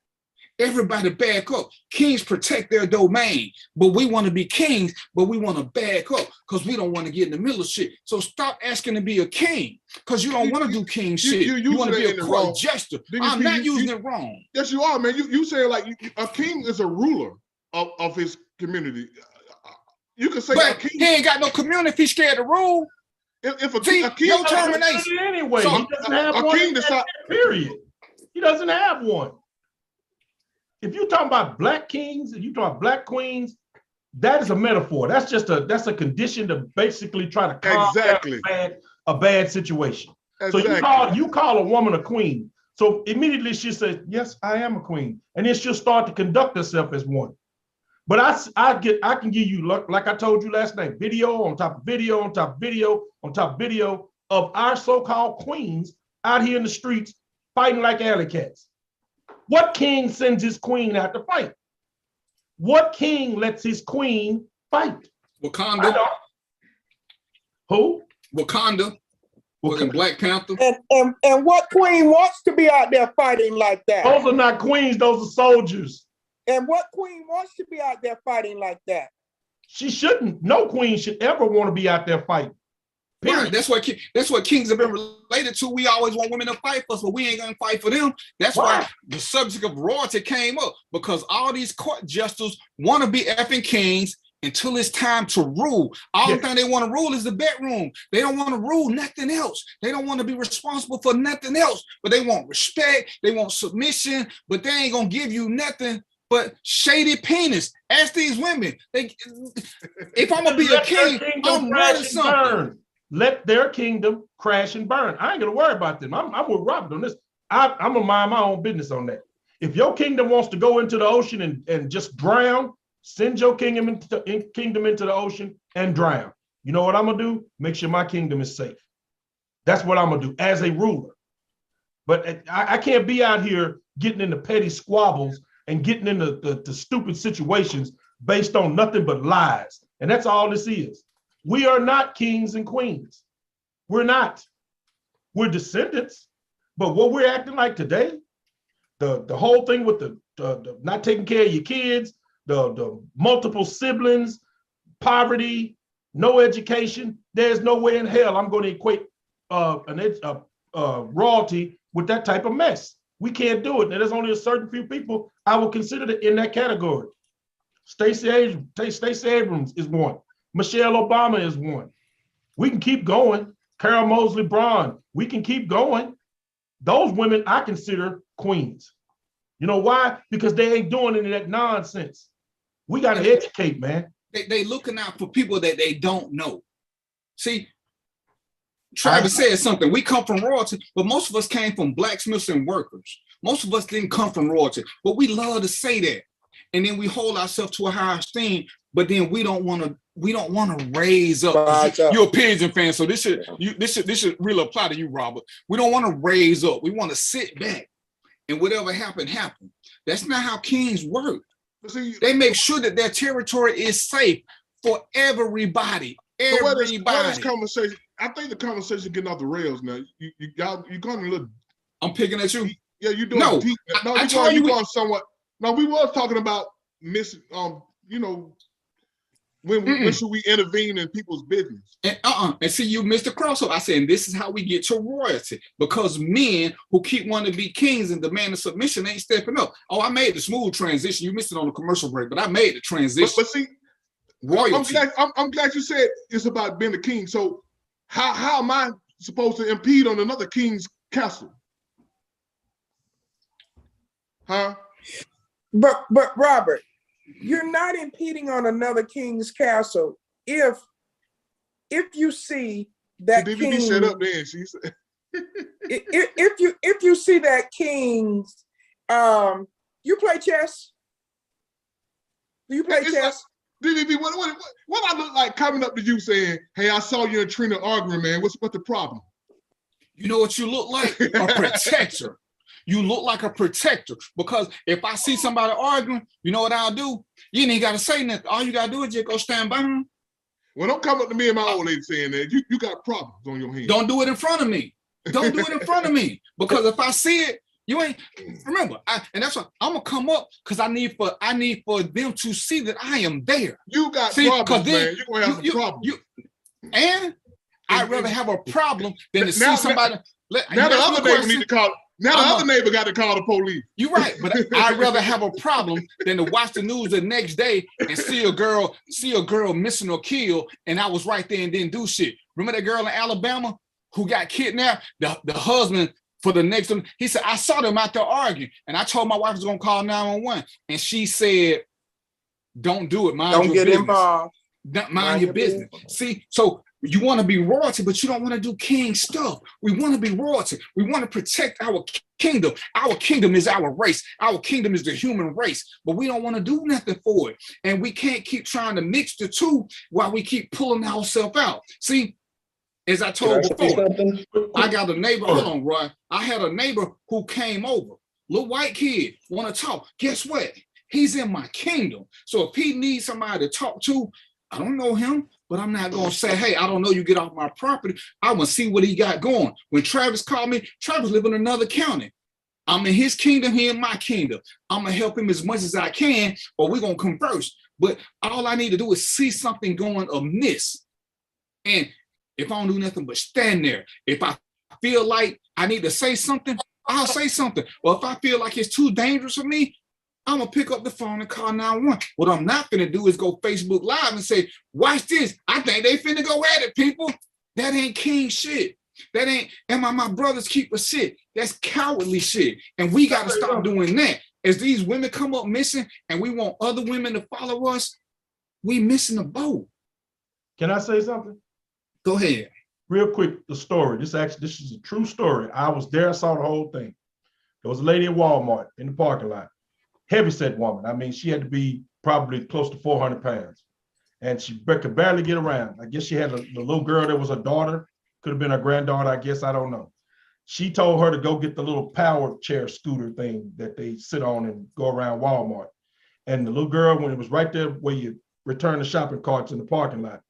Everybody back up. Kings protect their domain, but we want to be kings, but we want to back up because we don't want to get in the middle of shit. So stop asking to be a king because you don't want to do king shit. You want to be a court jester. I'm not using it wrong. Yes, you are, man. You say like a king is a ruler of his community. You can say but a king. He ain't got no community if he's scared to rule. If a king no termination anyway, so, he doesn't have one. King period. He doesn't have one. If you're talking about black kings and you talk about black queens, that is a metaphor. That's a condition to basically try to calm down a bad situation. Exactly. So you call a woman a queen. So immediately she says, yes, I am a queen. And then she'll start to conduct herself as one. But I can give you, like I told you last night, video on top of video on top of video on top of video of our so-called queens out here in the streets fighting like alley cats. What king sends his queen out to fight? What king lets his queen fight? Wakanda. Who? Wakanda. Fucking Black Panther. And what queen wants to be out there fighting like that? Those are not queens, those are soldiers. And what queen wants to be out there fighting like that? She shouldn't. No queen should ever want to be out there fighting. Right. That's what kings have been related to. We always want women to fight for us, but we ain't gonna fight for them. That's why the subject of royalty came up, because all these court jesters want to be effing kings until it's time to rule. All the thing they want to rule is the bedroom. They don't want to rule nothing else. They don't want to be responsible for nothing else, but they want respect, they want submission, but they ain't gonna give you nothing but shady penis. Ask these women. If I'm gonna be a king, I'm running something. Let their kingdom crash and burn. I ain't gonna worry about them. I'm with Robert on this. I'm gonna mind my own business on that. If your kingdom wants to go into the ocean and just drown, send your kingdom into the ocean and drown. You know what I'm gonna do? Make sure my kingdom is safe. That's what I'm gonna do as a ruler. But I can't be out here getting into petty squabbles and getting into the stupid situations based on nothing but lies. And that's all this is. We are not kings and queens. We're not. We're descendants. But what we're acting like today, the whole thing with the not taking care of your kids, the multiple siblings, poverty, no education, there's no way in hell I'm going to equate royalty with that type of mess. We can't do it. And there's only a certain few people I will consider in that category. Stacey Abrams is one. Michelle Obama is one. We can keep going. Carol Moseley Braun, we can keep going. Those women I consider queens. You know why? Because they ain't doing any of that nonsense. We got to educate, man. They looking out for people that they don't know. See, Travis said something. We come from royalty, but most of us came from blacksmiths and workers. Most of us didn't come from royalty, but we love to say that. And then we hold ourselves to a higher esteem, but then we don't want to raise up. You're a Pigeon fan, so this should really apply to you, Robert. We don't want to raise up. We want to sit back and whatever happened. That's not how kings work. They make sure that their territory is safe for everybody. Everybody. Conversation, I think the conversation getting off the rails now. You're going a little. I'm picking at you. Yeah, you're doing. No, you're going somewhat. No, we was talking about when should we intervene in people's business? And see, you missed the crossover. I said, and this is how we get to royalty, because men who keep wanting to be kings and demanding submission ain't stepping up. Oh, I made the smooth transition. You missed it on the commercial break, but I made the transition. But see, royalty. I'm glad you said it's about being a king. So how am I supposed to impede on another king's castle? Huh? But Robert, you're not impeding on another king's castle if you see that DVP king. Shut up, then she said. if you see that king's, you play chess. Do you play chess? DVP, what I look like coming up to you saying, "Hey, I saw you and Trina arguing, man. What's the problem?" You know what you look like? A protector. You look like a protector, because if I see somebody arguing, you know what I'll do? You ain't got to say nothing. All you got to do is just go stand by them. Well, don't come up to me and my old lady saying that. You got problems on your hands. Don't do it in front of me. Don't do it in front of me. Because if I see it, you ain't, remember, and that's why I'm going to come up, because I need for them to see that I am there. You got problems, man. You're going to have some problems. And I'd rather have a problem than to see somebody. Now the other neighbor need to call. Now the other neighbor got to call the police. You're right, but I'd rather have a problem than to watch the news the next day and see a girl missing or killed, and I was right there and didn't do shit. Remember that girl in Alabama who got kidnapped? The husband for the next one, he said, I saw them out there arguing, and I told my wife I was gonna call 911, and she said, "Don't do it. Don't get involved. Mind your business." See, so you want to be royalty, but you don't want to do king stuff. We want to be royalty. We want to protect our kingdom. Our kingdom is our race. Our kingdom is the human race, but we don't want to do nothing for it. And we can't keep trying to mix the two while we keep pulling ourselves out. See, as I told before, I got a neighbor. Hold on, Roy. I had a neighbor who came over. Little white kid, want to talk. Guess what? He's in my kingdom. So if he needs somebody to talk to, I don't know him, but I'm not going to say, hey, I don't know you, get off my property. I want to see what he got going. When Travis called me, Travis live in another county. I'm in his kingdom, he in my kingdom. I'm going to help him as much as I can, or we're going to converse. But all I need to do is see something going amiss. And if I don't do nothing but stand there, if I feel like I need to say something, I'll say something. Or if I feel like it's too dangerous for me, I'm going to pick up the phone and call 911. What I'm not going to do is go Facebook Live and say, watch this. I think they finna go at it, people. That ain't king shit. That ain't, and my brother's keeper shit. That's cowardly shit. And we got to stop doing that. As these women come up missing and we want other women to follow us, we missing the boat. Can I say something? Go ahead. Real quick, the story. This is a true story. I was there, I saw the whole thing. There was a lady at Walmart in the parking lot. Heavyset woman. I mean, she had to be probably close to 400 pounds. And she could barely get around. I guess she had the little girl that was her daughter. Could have been her granddaughter, I guess. I don't know. she told her to go get the little power chair scooter thing that they sit on and go around Walmart. And the little girl, when it was right there where you return the shopping carts in the parking lot,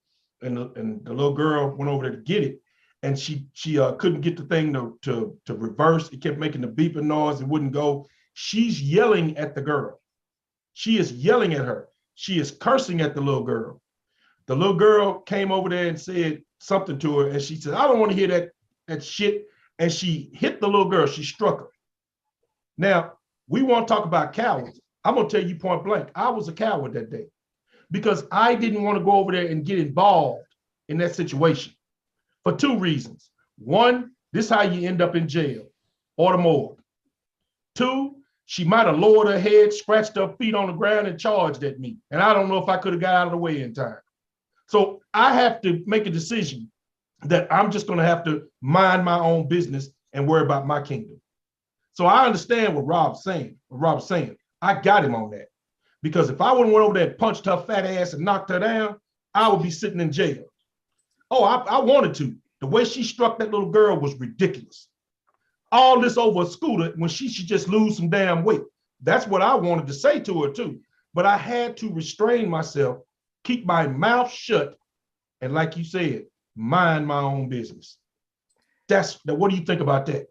and the little girl went over there to get it, and she couldn't get the thing to reverse. It kept making the beeping noise. It wouldn't go. She's yelling at the girl. She is yelling at her. She is cursing at the little girl. The little girl came over there and said something to her, and she said, I don't want to hear that shit. And she hit the little girl. She struck her. Now, we want to talk about cowards. I'm going to tell you point blank, I was a coward that day because I didn't want to go over there and get involved in that situation for two reasons. One, this is how you end up in jail or the morgue. Two, she might have lowered her head, scratched her feet on the ground and charged at me. And I don't know if I could have got out of the way in time. So I have to make a decision that I'm just going to have to mind my own business and worry about my kingdom. So I understand what Rob's saying. I got him on that. Because if I would have went over there and punched her fat ass and knocked her down, I would be sitting in jail. Oh, I wanted to. The way she struck that little girl was ridiculous. All this over a scooter when she should just lose some damn weight. That's what I wanted to say to her too. But I had to restrain myself, keep my mouth shut, and like you said, mind my own business. What do you think about that?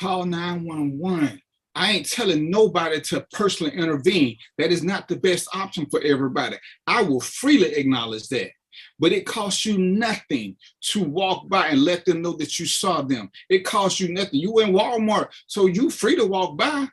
Call 911. I ain't telling nobody to personally intervene. That is not the best option for everybody. I will freely acknowledge that. But it costs you nothing to walk by and let them know that you saw them. It costs you nothing. You in Walmart, so you free to walk by.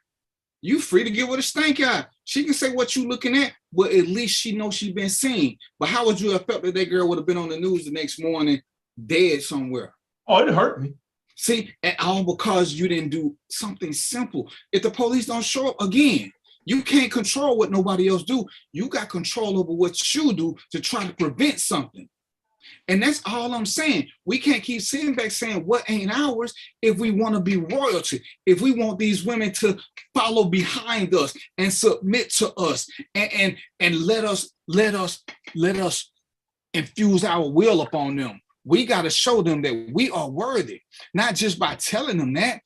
You free to give her a stank eye. She can say what you looking at, but at least she knows she's been seen. But how would you have felt that girl would have been on the news the next morning dead somewhere? Oh, it hurt me. See, and all because you didn't do something simple. If the police don't show up again, you can't control what nobody else do. You got control over what you do to try to prevent something. And that's all I'm saying. We can't keep sitting back saying what ain't ours if we want to be royalty, if we want these women to follow behind us and submit to us and let us infuse our will upon them. We got to show them that we are worthy, not just by telling them that.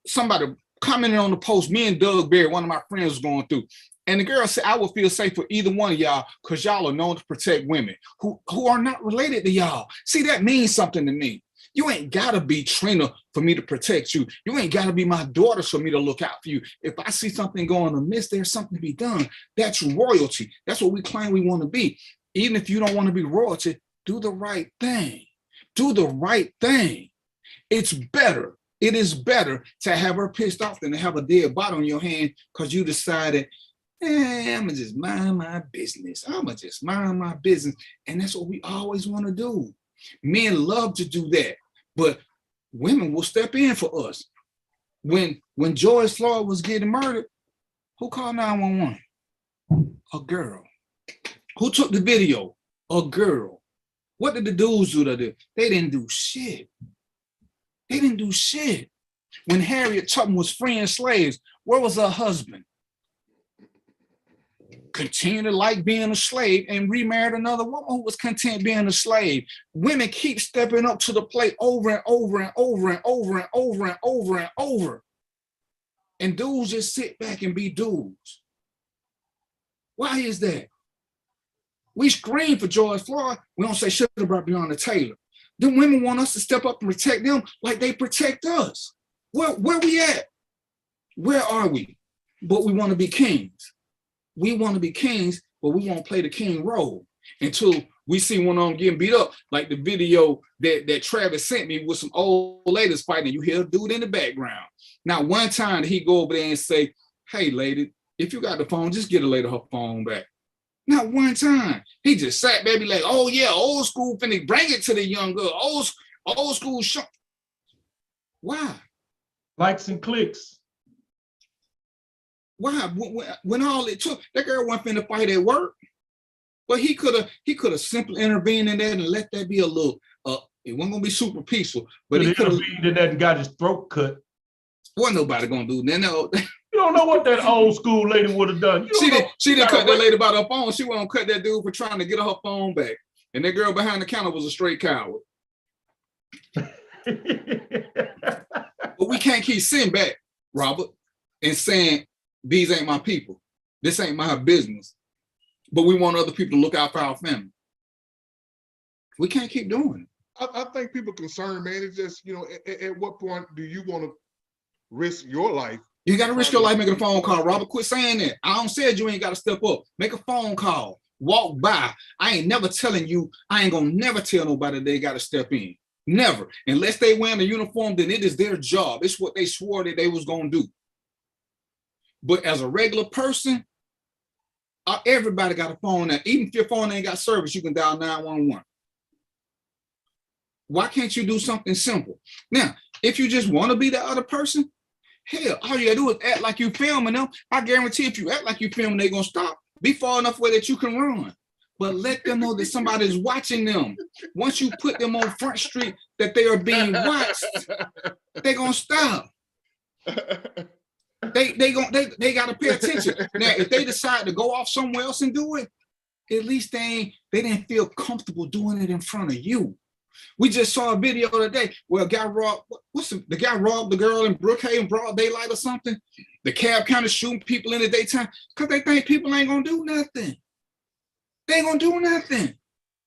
Somebody commented on the post, me and Doug Berry, one of my friends, was going through. And the girl said, I would feel safe for either one of y'all because y'all are known to protect women who are not related to y'all. See, that means something to me. You ain't got to be Trina for me to protect you. You ain't got to be my daughter for me to look out for you. If I see something going amiss, there's something to be done. That's royalty. That's what we claim we want to be. Even if you don't want to be royalty, do the right thing. Do the right thing. It's better. It is better to have her pissed off than to have a dead body on your hand because you decided, I'm going to just mind my business. I'm going to just mind my business. And that's what we always want to do. Men love to do that, but women will step in for us. When George Floyd was getting murdered, who called 911? A girl. Who took the video? A girl. What did the dudes do? They didn't do shit. They didn't do shit. When Harriet Tubman was freeing slaves, where was her husband? Continue to like being a slave and remarried another woman who was content being a slave. Women keep stepping up to the plate over and over and over and over and over and over and over. And dudes just sit back and be dudes. Why is that? We scream for George Floyd. We don't say shit about Breonna Taylor. The women want us to step up and protect them like they protect us. Where we at? Where are we? But we want to be kings. We want to be kings, but we won't play the king role until we see one of them getting beat up, like the video that Travis sent me with some old ladies fighting. You hear a dude in the background. Now, one time he go over there and say, hey, lady, if you got the phone, just get a lady her phone back. Not one time. He just sat baby like, oh yeah, old school finna bring it to the young girl. Old school show. Why? Likes and clicks. Why? When all it took, that girl wasn't finna fight at work. But he could have simply intervened in that and let that be a little, it wasn't gonna be super peaceful. But he could have intervened in that and got his throat cut. Wasn't nobody gonna do that. No. You don't know what that old school lady would have done. She didn't cut that lady about her phone. She won't cut that dude for trying to get her phone back. And that girl behind the counter was a straight coward. But we can't keep sitting back, Robert, and saying, these ain't my people. This ain't my business. But we want other people to look out for our family. We can't keep doing it. I think people concerned, man. It's just, you know, at what point do you want to risk your life? You got to risk your life making a phone call, Robert. Quit saying that. I don't say you ain't got to step up. Make a phone call. Walk by. I ain't never telling you, I ain't gonna never tell nobody they got to step in. Never. Unless they wearing a uniform, then it is their job. It's what they swore that they was gonna do. But as a regular person, everybody got a phone now. Even if your phone ain't got service, you can dial 911. Why can't you do something simple? Now, if you just want to be the other person, hell, all you gotta do is act like you filming them. I guarantee if you act like you filming, they're gonna stop. Be far enough away that you can run. But let them know that somebody's watching them. Once you put them on Front Street that they are being watched, they're gonna stop. They gotta pay attention. Now, if they decide to go off somewhere else and do it, at least they didn't feel comfortable doing it in front of you. We just saw a video today where a guy robbed, the guy robbed the girl in Brookhaven, broad daylight or something. The cab kind of shooting people in the daytime because they think people ain't gonna do nothing. They ain't gonna do nothing.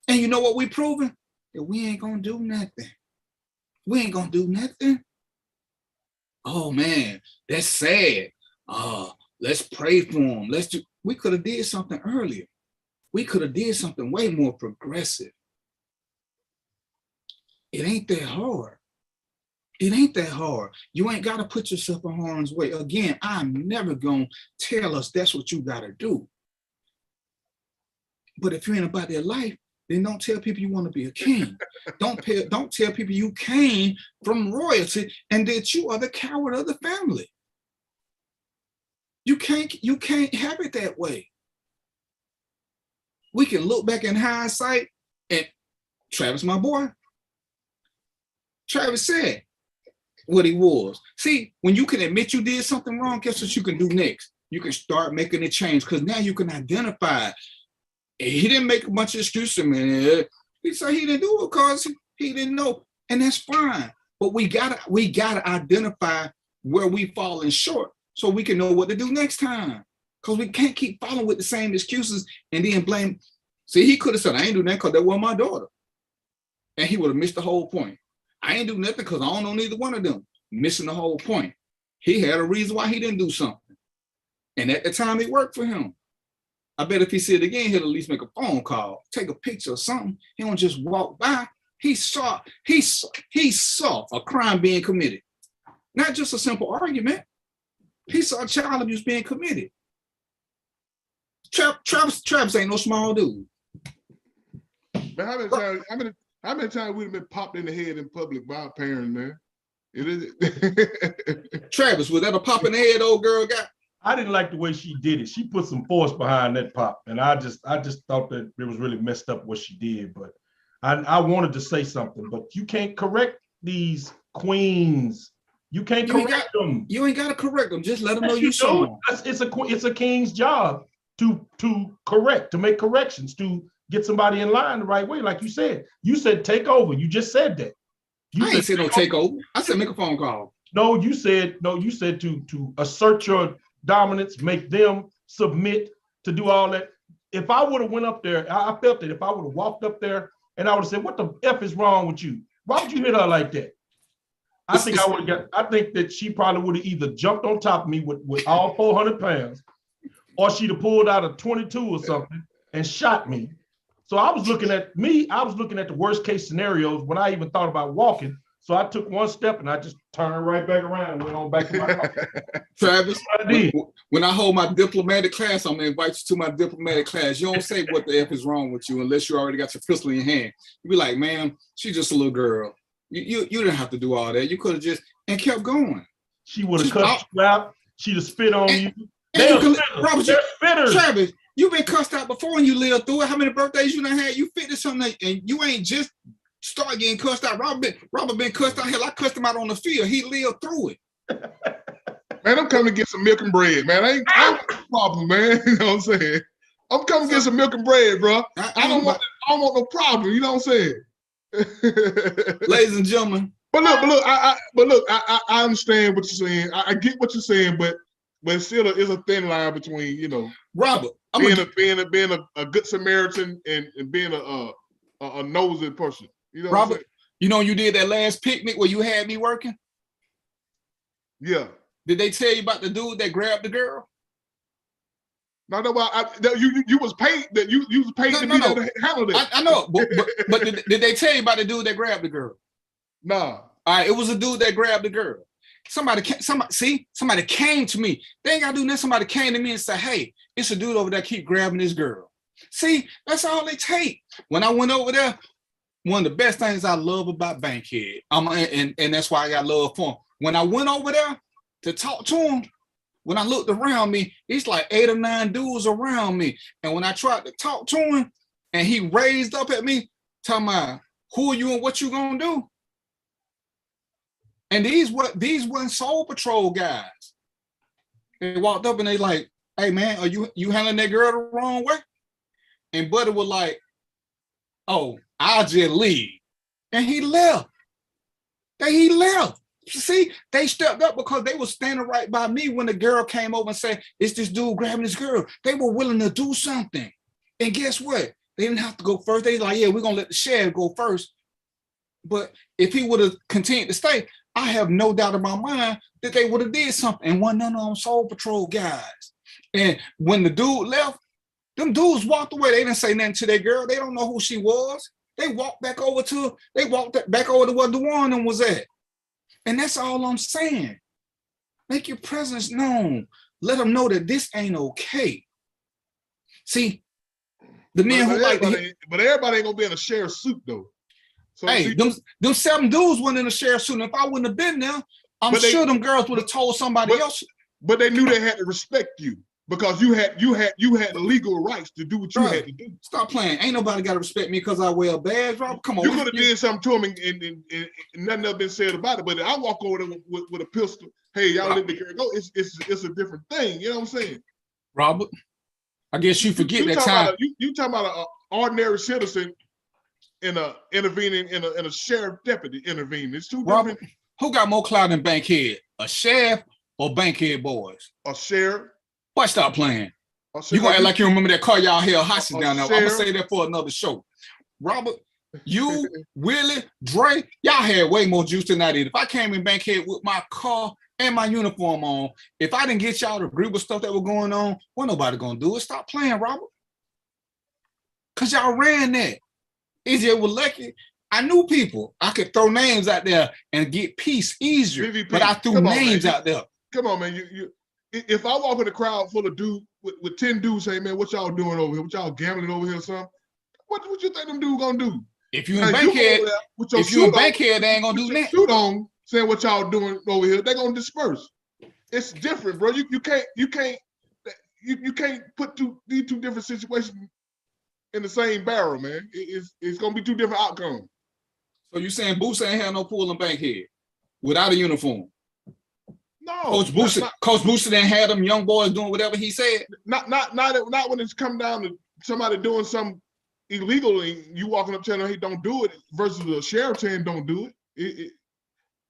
And you know what we proving? That we ain't gonna do nothing. We ain't gonna do nothing. Oh man, that's sad. Let's pray for them. We could have did something earlier. We could have did something way more progressive. It ain't that hard. It ain't that hard. You ain't got to put yourself in harm's way. Again, I'm never going to tell us that's what you got to do. But if you ain't about their life, then don't tell people you want to be a king. Don't tell people you came from royalty and that you are the coward of the family. You can't have it that way. We can look back in hindsight and Travis, my boy, Travis said what he was. See, when you can admit you did something wrong, guess what you can do next? You can start making a change because now you can identify. He didn't make a bunch of excuses, man. He said he didn't do it because he didn't know, and that's fine. But we gotta identify where we falling short so we can know what to do next time. Because we can't keep following with the same excuses and then blame. See, he could have said, I ain't do that because that wasn't my daughter. And he would have missed the whole point. I ain't do nothing because I don't know neither one of them. Missing the whole point. He had a reason why he didn't do something. And at the time, it worked for him. I bet if he said it again, he'll at least make a phone call, take a picture or something. He don't just walk by. He saw a crime being committed. Not just a simple argument. He saw child abuse being committed. Travis ain't no small dude. Man, how many times we've been popped in the head in public by our parents, man? It is. Travis, was that a pop in the head old girl got? I didn't like the way she did it. She put some force behind that pop, and I just thought that it was really messed up what she did. But I wanted to say something, but you can't correct these queens. You can't correct them. You ain't got to correct them. Just let them know you saw them. It's a king's job to correct, to make corrections, to get somebody in line the right way. Like you said take over. You just said that. I ain't said no take over. I said make a phone call. No, you said to assert your dominance, make them submit, to do all that. If I would have went up there, I felt that if I would have walked up there and I would have said, what the F is wrong with you? Why would you hit her like that? I think that she probably would have either jumped on top of me with all 400 pounds, or she'd have pulled out a 22 or something and shot me. So I was looking at the worst case scenarios when I even thought about walking. So I took one step and I just turned right back around and went on back to my car. Travis, when I hold my diplomatic class, I'm gonna invite you to my diplomatic class. You don't say what the F is wrong with you unless you already got your pistol in your hand. You be like, man, she's just a little girl. You didn't have to do all that. You could have just and kept going. She would have cut you out. She'd have spit on you. Robert, Travis, you've been cussed out before and you lived through it. How many birthdays you done had? You fit to something and you ain't just start getting cussed out. Robert been cussed out. Hell, I cussed him out on the field. He lived through it. Man, I'm coming to get some milk and bread, man. I ain't got no problem, man. You know what I'm saying? I'm coming to get some milk and bread, bro. I don't want no problem. You know what I'm saying? Ladies and gentlemen, But look, I understand what you're saying. I get what you're saying, but still is a thin line between, you know, Robert, being a good Samaritan and being a nosy person. You know, Robert, you know, you did that last picnic where you had me working. Yeah. Did they tell you about the dude that grabbed the girl? No, you was paid that you was paid to be there to handle that. I know, but did they tell you about the dude that grabbed the girl? No. All right, it was a dude that grabbed the girl. Somebody came to me. They ain't gotta do nothing. Somebody came to me and said, "Hey, it's a dude over there keep grabbing this girl." See, that's all they take. When I went over there, one of the best things I love about Bankhead, and that's why I got love for him. When I went over there to talk to him, when I looked around me, it's like 8 or 9 dudes around me. And when I tried to talk to him, and he raised up at me, talking about, who are you and what you gonna do? And these weren't Soul Patrol guys. They walked up and they like, "Hey man, are you handling that girl the wrong way?" And Buddy was like, "Oh, I'll just leave." And he left. He left. See, they stepped up because they were standing right by me when the girl came over and said, "It's this dude grabbing this girl." They were willing to do something. And guess what? They didn't have to go first. They like, "Yeah, we're going to let the sheriff go first." But if he would have continued to stay, I have no doubt in my mind that they would have did something. And one none of them Soul Patrol guys. And when the dude left, them dudes walked away. They didn't say nothing to that girl. They don't know who she was. They walked back over to where DeWan was at. And that's all I'm saying. Make your presence known. Let them know that this ain't okay. See, the men who like but everybody ain't gonna be in a sheriff suit though. So hey, them 7 dudes went in a sheriff suit. And if I wouldn't have been there, I'm sure them girls would have told somebody else. But they knew they had to respect you because you had the legal rights to do what you had to do. Stop playing. Ain't nobody got to respect me because I wear a badge, Robert. Come on. You could have did something to him and nothing else been said about it. But I walk over there with a pistol. Hey, y'all let the girl go. It's a different thing. You know what I'm saying? Robert, I guess you forget that time. You talking about an ordinary citizen intervening in a sheriff deputy intervening. It's two Robert, different. Who got more clout than Bankhead? A sheriff or Bankhead boys? A sheriff. Why stop playing? You gonna act like you remember that car y'all held hostage down there. I'm gonna say that for another show. Robert, you, Willie, Dre, y'all had way more juice than I did. If I came in Bankhead with my car and my uniform on, if I didn't get y'all to agree with stuff that was going on, what nobody gonna do is stop playing, Robert. Cause y'all ran that. Easier was lucky. I knew people. I could throw names out there and get peace easier. DVP, but I threw names out there. Come on, man. If I walk in a crowd full of dudes with 10 dudes, say, "Man, what y'all doing over here? What y'all gambling over here or something?" What you think them dudes gonna do? If you in Bankhead, they ain't gonna do that. Suit on, saying what y'all doing over here, they gonna disperse. It's different, bro. You can't put these two different situations in the same barrel, man. It's gonna be 2 different outcomes. So you saying Booster ain't had no pull in Bankhead without a uniform? No, Coach Booster didn't have them young boys doing whatever he said. Not when it's come down to somebody doing something illegal and you walking up telling them, "Hey, don't do it," versus the sheriff saying, "Don't do it."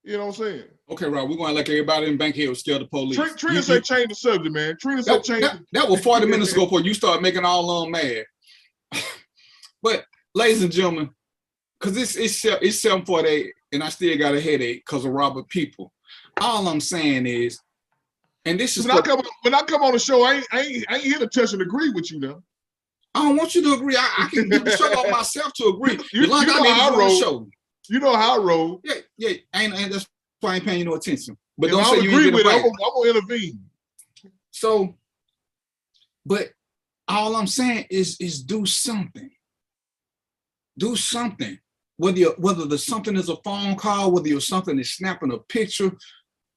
You know what I'm saying? Okay, Rob, we're going to like everybody in Bankhead was scared of the police. Trina said change the subject, man. Trina said change. That was 40 minutes ago before you started making all of them mad. But, ladies and gentlemen, because it's 7:48 and I still got a headache because of Robert people. All I'm saying is, and this is when I come on the show, I ain't here to touch and agree with you now. I don't want you to agree. I can do the show on myself to agree. You know how I roll. You know how I roll. Yeah. Ain't that's why I ain't paying you no attention. But if don't I say you agree ain't with it. right. I'm gonna intervene. So, but all I'm saying is do something. Do something. Whether the something is a phone call, whether your something is snapping a picture,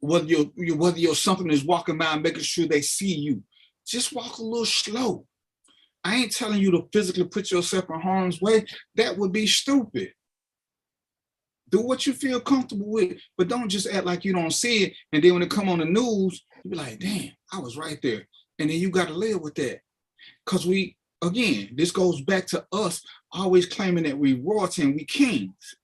whether your something is walking by and making sure they see you. Just walk a little slow. I ain't telling you to physically put yourself in harm's way. That would be stupid. Do what you feel comfortable with, but don't just act like you don't see it. And then when it come on the news, you be like, damn, I was right there. And then you got to live with that. Because again, this goes back to us always claiming that we royalty and we kings.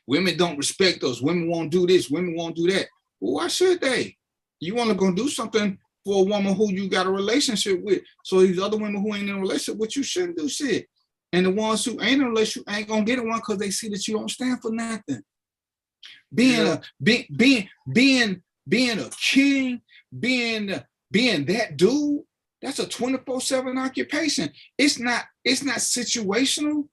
Women don't respect us. Women won't do this. Women won't do that. Well, why should they? You want to go do something for a woman who you got a relationship with. So these other women who ain't in a relationship with you shouldn't do shit. And the ones who ain't in a relationship ain't gonna get one because they see that you don't stand for nothing. Being a king, being that dude, that's a 24/7 occupation. It's not situational.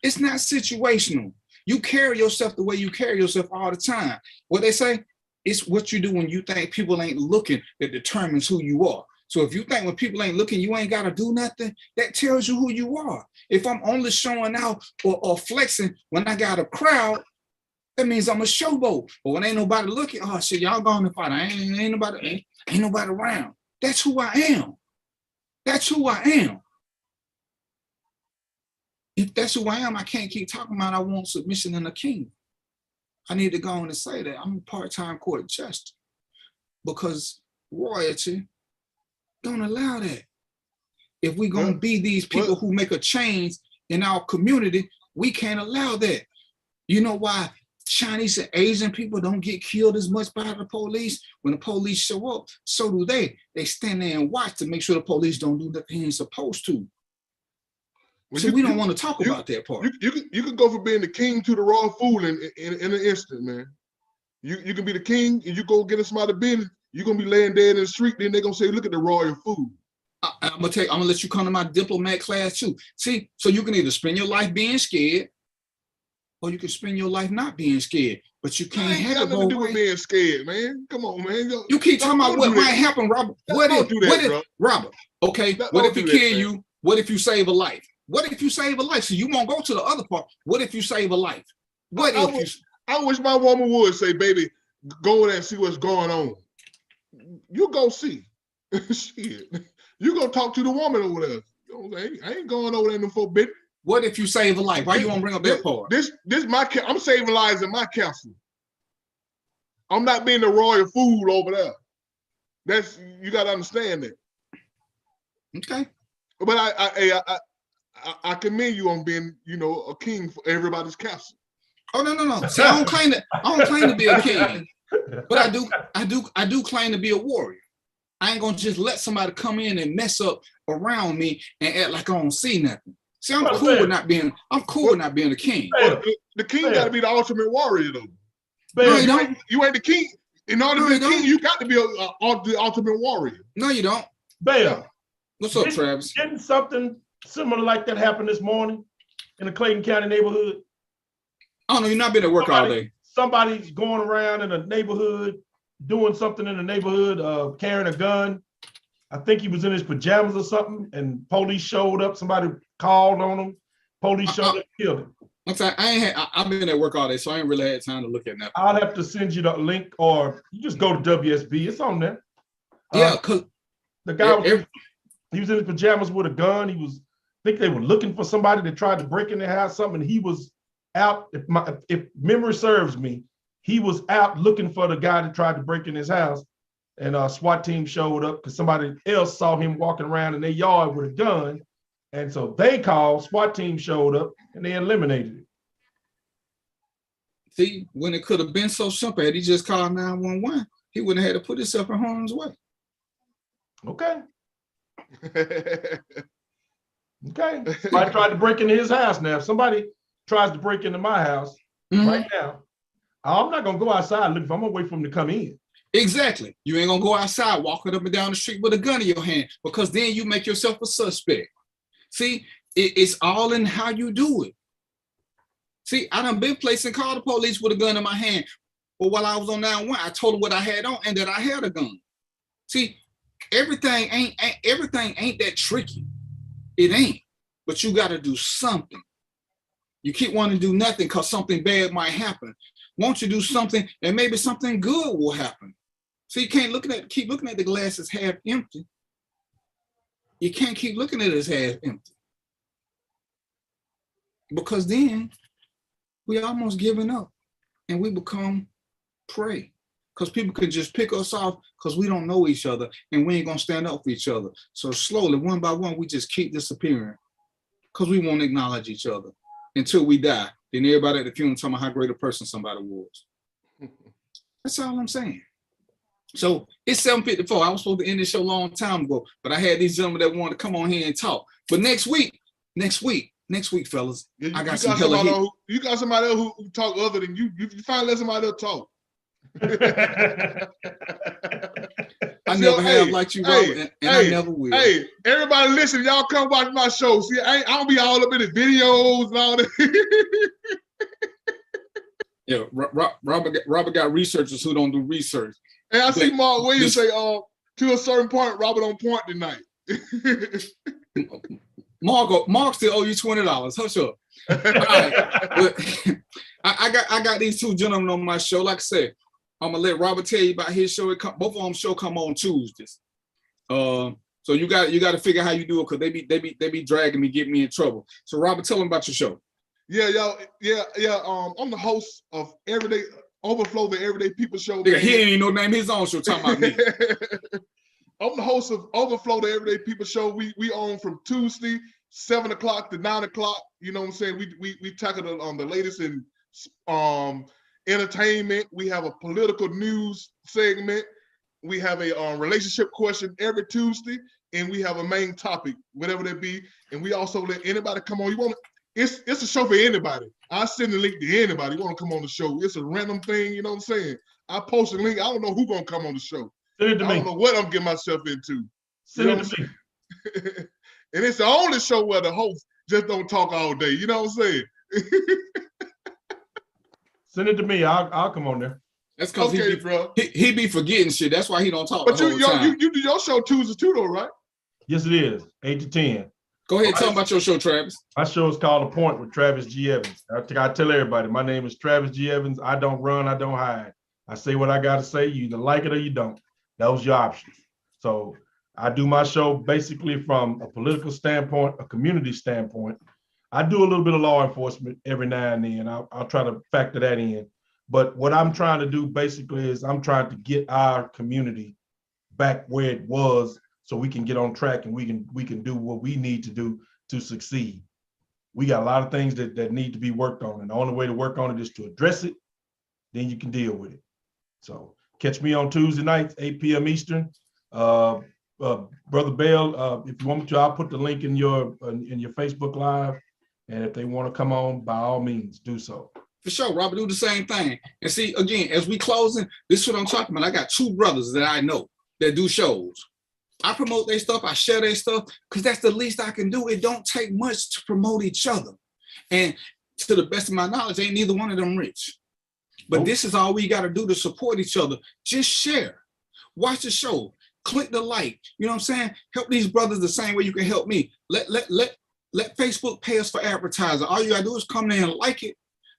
It's not situational. You carry yourself the way you carry yourself all the time. What they say, it's what you do when you think people ain't looking that determines who you are. So if you think when people ain't looking, you ain't got to do nothing, that tells you who you are. If I'm only showing out or flexing when I got a crowd, that means I'm a showboat. But when ain't nobody looking, oh shit, y'all going to fight. Ain't nobody around. That's who I am. That's who I am. If that's who I am, I can't keep talking about I want submission and a king. I need to go on and say that I'm a part-time court jester because royalty don't allow that. If we're going to be these people who make a change in our community, we can't allow that. You know why Chinese and Asian people don't get killed as much by the police? When the police show up, so do they. They stand there and watch to make sure the police don't do what they ain't supposed to. Well, so we don't want to talk about that part. You can go from being the king to the raw fool in an instant, man. You can be the king and you go get somebody business. You're gonna be laying dead in the street. Then they're gonna say, "Look at the royal fool." I'm gonna let you come to my diplomat class too. See, so you can either spend your life being scared, or you can spend your life not being scared. But you can't have it both ways. Nothing to do with being scared, man. Come on, man. You keep talking about what might happen, Robert. What if Robert? Okay, what if he kill you? What if you save a life? What if you save a life? So you won't go to the other part. What if you save a life? I wish my woman would say, "Baby, go there and see what's going on." You go see. Shit. You go talk to the woman over there. You know, I ain't going over there no for bit. What if you save a life? Why you won't bring up that part? This I'm saving lives in my castle. I'm not being the royal fool over there. You gotta understand that. Okay. But I commend you on being, a king for everybody's castle. Oh no. See, I don't claim to be a king. But I do claim to be a warrior. I ain't gonna just let somebody come in and mess up around me and act like I don't see nothing. See, I'm cool with not being a king. The king gotta be the ultimate warrior though. No, you ain't the king. In order to be the king, you got to be the ultimate warrior. No, you don't. Bam. What's up, Travis? Didn't something similar like that happen this morning in the Clayton County neighborhood? Oh no, you're not been at work all day. Somebody's going around in a neighborhood, doing something in the neighborhood, carrying a gun. I think he was in his pajamas or something, and police showed up. Somebody called on him. Police showed up and killed him. I'm sorry, I've been at work all day, so I ain't really had time to look at that. I'll have to send you the link, or you just go to WSB. It's on there. Yeah, because the guy he was in his pajamas with a gun. I think they were looking for somebody that tried to break in their house, something. He was out, if memory serves me, he was out looking for the guy that tried to break in his house, and a SWAT team showed up because somebody else saw him walking around in their yard with a gun, and so they called, SWAT team showed up, and they eliminated it. See, when it could have been so simple, had he just called 911, he wouldn't have had to put himself in harm's way. Okay. Okay. Somebody tried to break into his house. Now, if somebody tries to break into my house right now, I'm not gonna go outside looking for him. I'm gonna wait for him to come in. Exactly. You ain't gonna go outside walking up and down the street with a gun in your hand, because then you make yourself a suspect. See, it's all in how you do it. See, I done been placed and called the police with a gun in my hand, but while I was on 911, I told them what I had on and that I had a gun. See, everything ain't that tricky. It ain't. But you got to do something. You keep wanting to do nothing because something bad might happen. Won't you do something and maybe something good will happen? So you can't keep looking at the glass as half empty. You can't keep looking at it as half empty. Because then we almost giving up and we become prey. Because people can just pick us off because we don't know each other and we ain't gonna stand up for each other. So slowly, one by one, we just keep disappearing because we won't acknowledge each other until we die. Then everybody at the funeral talking about how great a person somebody was. That's all I'm saying. So it's 7:54. I was supposed to end this show a long time ago, but I had these gentlemen that wanted to come on here and talk. But next week, fellas, I got some hella heat. You got somebody else who talk other than you. You find let somebody else talk. I never have liked you, Robert, and I never will. Hey, everybody listen, y'all come watch my show. See, I don't be all up in the videos and all that. Yeah, Robert got researchers who don't do research. And I see Mark Williams say, to a certain point, Robert on point tonight. Mark still owe you $20. Hush up. All right. But I got these two gentlemen on my show. Like I said, I'm gonna let Robert tell you about his show. Both of them show come on Tuesdays. So you got to figure out how you do it, because they be dragging me, get me in trouble. So Robert, tell them about your show. Yeah. I'm the host of Everyday Overflow, the Everyday People Show. Yeah, he ain't even no name his own show. Talking about me. I'm the host of Overflow, the Everyday People Show. We on from Tuesday, 7 o'clock to 9 o'clock. You know what I'm saying? We tackle the latest in entertainment. We have a political news segment. We have a relationship question every Tuesday, and we have a main topic, whatever that be. And we also let anybody come on. It's a show for anybody. I send the link to anybody. You want to come on the show? It's a random thing. You know what I'm saying? I post a link. I don't know who's gonna come on the show. Send it to me. I don't know what I'm getting myself into. Send it to me. And it's the only show where the host just don't talk all day. You know what I'm saying? Send it to me. I'll come on there. That's because bro. He be forgetting shit. That's why he don't talk. But the whole time. you do your show Tuesdays too, though, right? Yes, it is. 8 to 10. Go ahead, tell them about your show, Travis. My show is called The Point with Travis G. Evans. I tell everybody, my name is Travis G. Evans. I don't run, I don't hide. I say what I got to say. You either like it or you don't. Those your options. So I do my show basically from a political standpoint, a community standpoint. I do a little bit of law enforcement every now and then. I'll try to factor that in. But what I'm trying to do basically is I'm trying to get our community back where it was, so we can get on track and we can do what we need to do to succeed. We got a lot of things that need to be worked on, and the only way to work on it is to address it, then you can deal with it. So catch me on Tuesday nights, 8 p.m. Eastern. Brother Bell, if you want me to, I'll put the link in your Facebook Live, and if they want to come on, by all means, do so. For sure, Robert, do the same thing. And see, again, as we closing, this is what I'm talking about. I got two brothers that I know that do shows. I promote their stuff, I share their stuff, because that's the least I can do. It don't take much to promote each other. And to the best of my knowledge, ain't neither one of them rich. But This is all we got to do to support each other. Just share. Watch the show. Click the like. You know what I'm saying? Help these brothers the same way you can help me. Let Facebook pay us for advertising. All you got to do is come there and like it.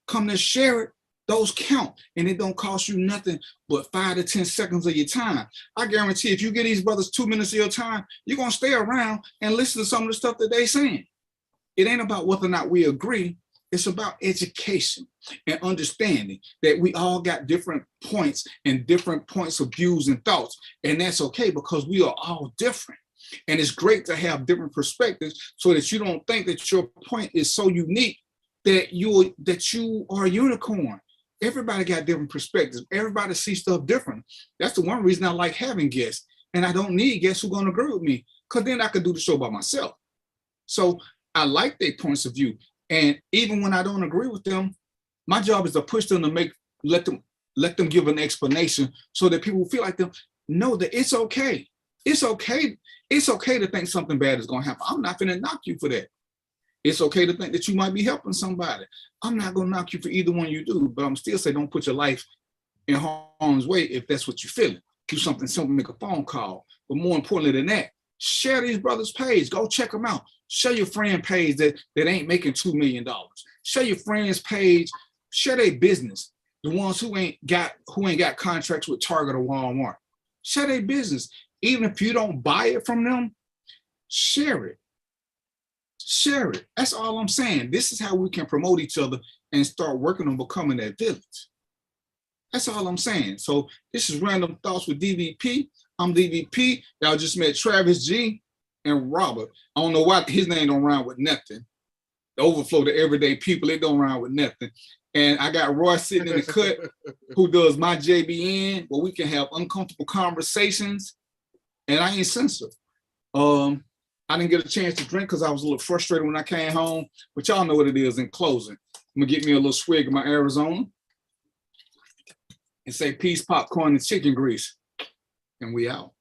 Come there, share it. Those count, and it don't cost you nothing but 5 to 10 seconds of your time. I guarantee if you give these brothers 2 minutes of your time, you're going to stay around and listen to some of the stuff that they saying. It ain't about whether or not we agree. It's about education and understanding that we all got different points and different points of views and thoughts. And that's okay, because we are all different. And it's great to have different perspectives so that you don't think that your point is so unique that you are a unicorn. Everybody got different perspectives. Everybody sees stuff different. That's the one reason I like having guests. And I don't need guests who are going to agree with me, because then I can do the show by myself. So I like their points of view. And even when I don't agree with them, my job is to push them to let them give an explanation so that people feel like them know that it's okay. It's okay. It's okay to think something bad is going to happen. I'm not going to knock you for that. It's okay to think that you might be helping somebody. I'm not going to knock you for either one you do, but I'm still saying don't put your life in harm's way if that's what you're feeling. Do something simple, make a phone call. But more importantly than that, share these brothers' page. Go check them out. Share your friend page that ain't making $2 million. Share your friend's page. Share their business. The ones who ain't got contracts with Target or Walmart. Share their business. Even if you don't buy it from them, share it. Share it. That's all I'm saying. This is how we can promote each other and start working on becoming that village. That's all I'm saying. So this is Random Thoughts with DVP. I'm DVP. Y'all just met Travis G and Robert. I don't know why his name don't rhyme with nothing. the overflow to everyday people. It don't rhyme with nothing. And I got Roy sitting in the cut who does my JBN, where we can have uncomfortable conversations. And I ain't censored. I didn't get a chance to drink because I was a little frustrated when I came home. But y'all know what it is in closing. I'm gonna get me a little swig of my Arizona and say peace, popcorn, and chicken grease. And we out.